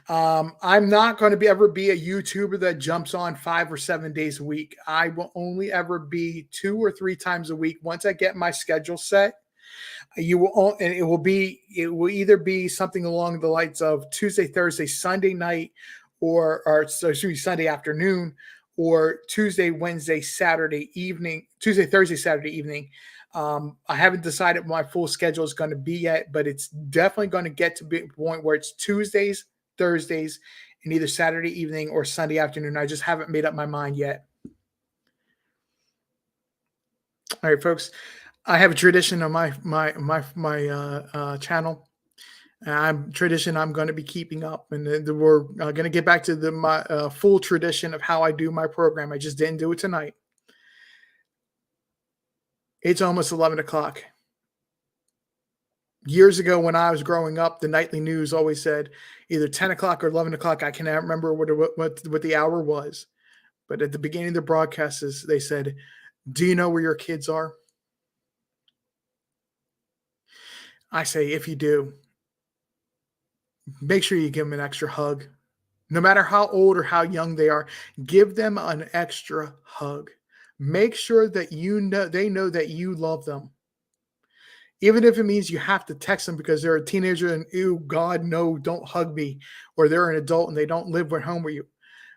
I'm not going to ever be a YouTuber that jumps on 5 or 7 days a week. I will only ever be 2 or 3 times a week. Once I get my schedule set, and it will either be something along the lines of Tuesday, Thursday, Sunday night, or so excuse me, Sunday afternoon, or Tuesday, Wednesday, Saturday evening, Tuesday, Thursday, Saturday evening. I haven't decided what my full schedule is going to be yet, but it's definitely going to get to be a point where it's Tuesdays, Thursdays, and either Saturday evening or Sunday afternoon. I just haven't made up my mind yet. All right, folks. I have a tradition on my channel. Tradition I'm going to be keeping up, and we're going to get back to my full tradition of how I do my program. I just didn't do it tonight. It's almost 11 o'clock. Years ago, when I was growing up, the nightly news always said either 10 o'clock or 11 o'clock. I cannot remember what the hour was, but at the beginning of the broadcasts, they said, "Do you know where your kids are?" I say, if you do, make sure you give them an extra hug. No matter how old or how young they are, give them an extra hug. Make sure that they know that you love them. Even if it means you have to text them because they're a teenager and, ew, God, no, don't hug me, or they're an adult and they don't live at home with you.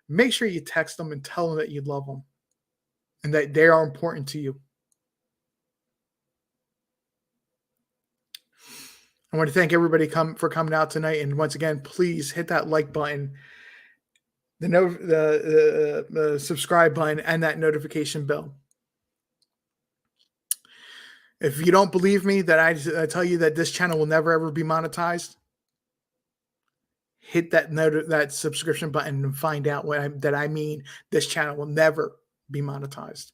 Make sure you text them and tell them that you love them and that they are important to you. want to thank everybody for coming out tonight. And once again, please hit that like button, the subscribe button, and that notification bell. If you don't believe me that I tell you that this channel will never ever be monetized, hit that subscription button and find out that I mean this channel will never be monetized.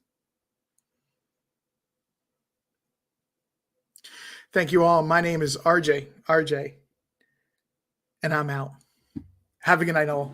Thank you all. My name is RJ, and I'm out. Have a good night, all.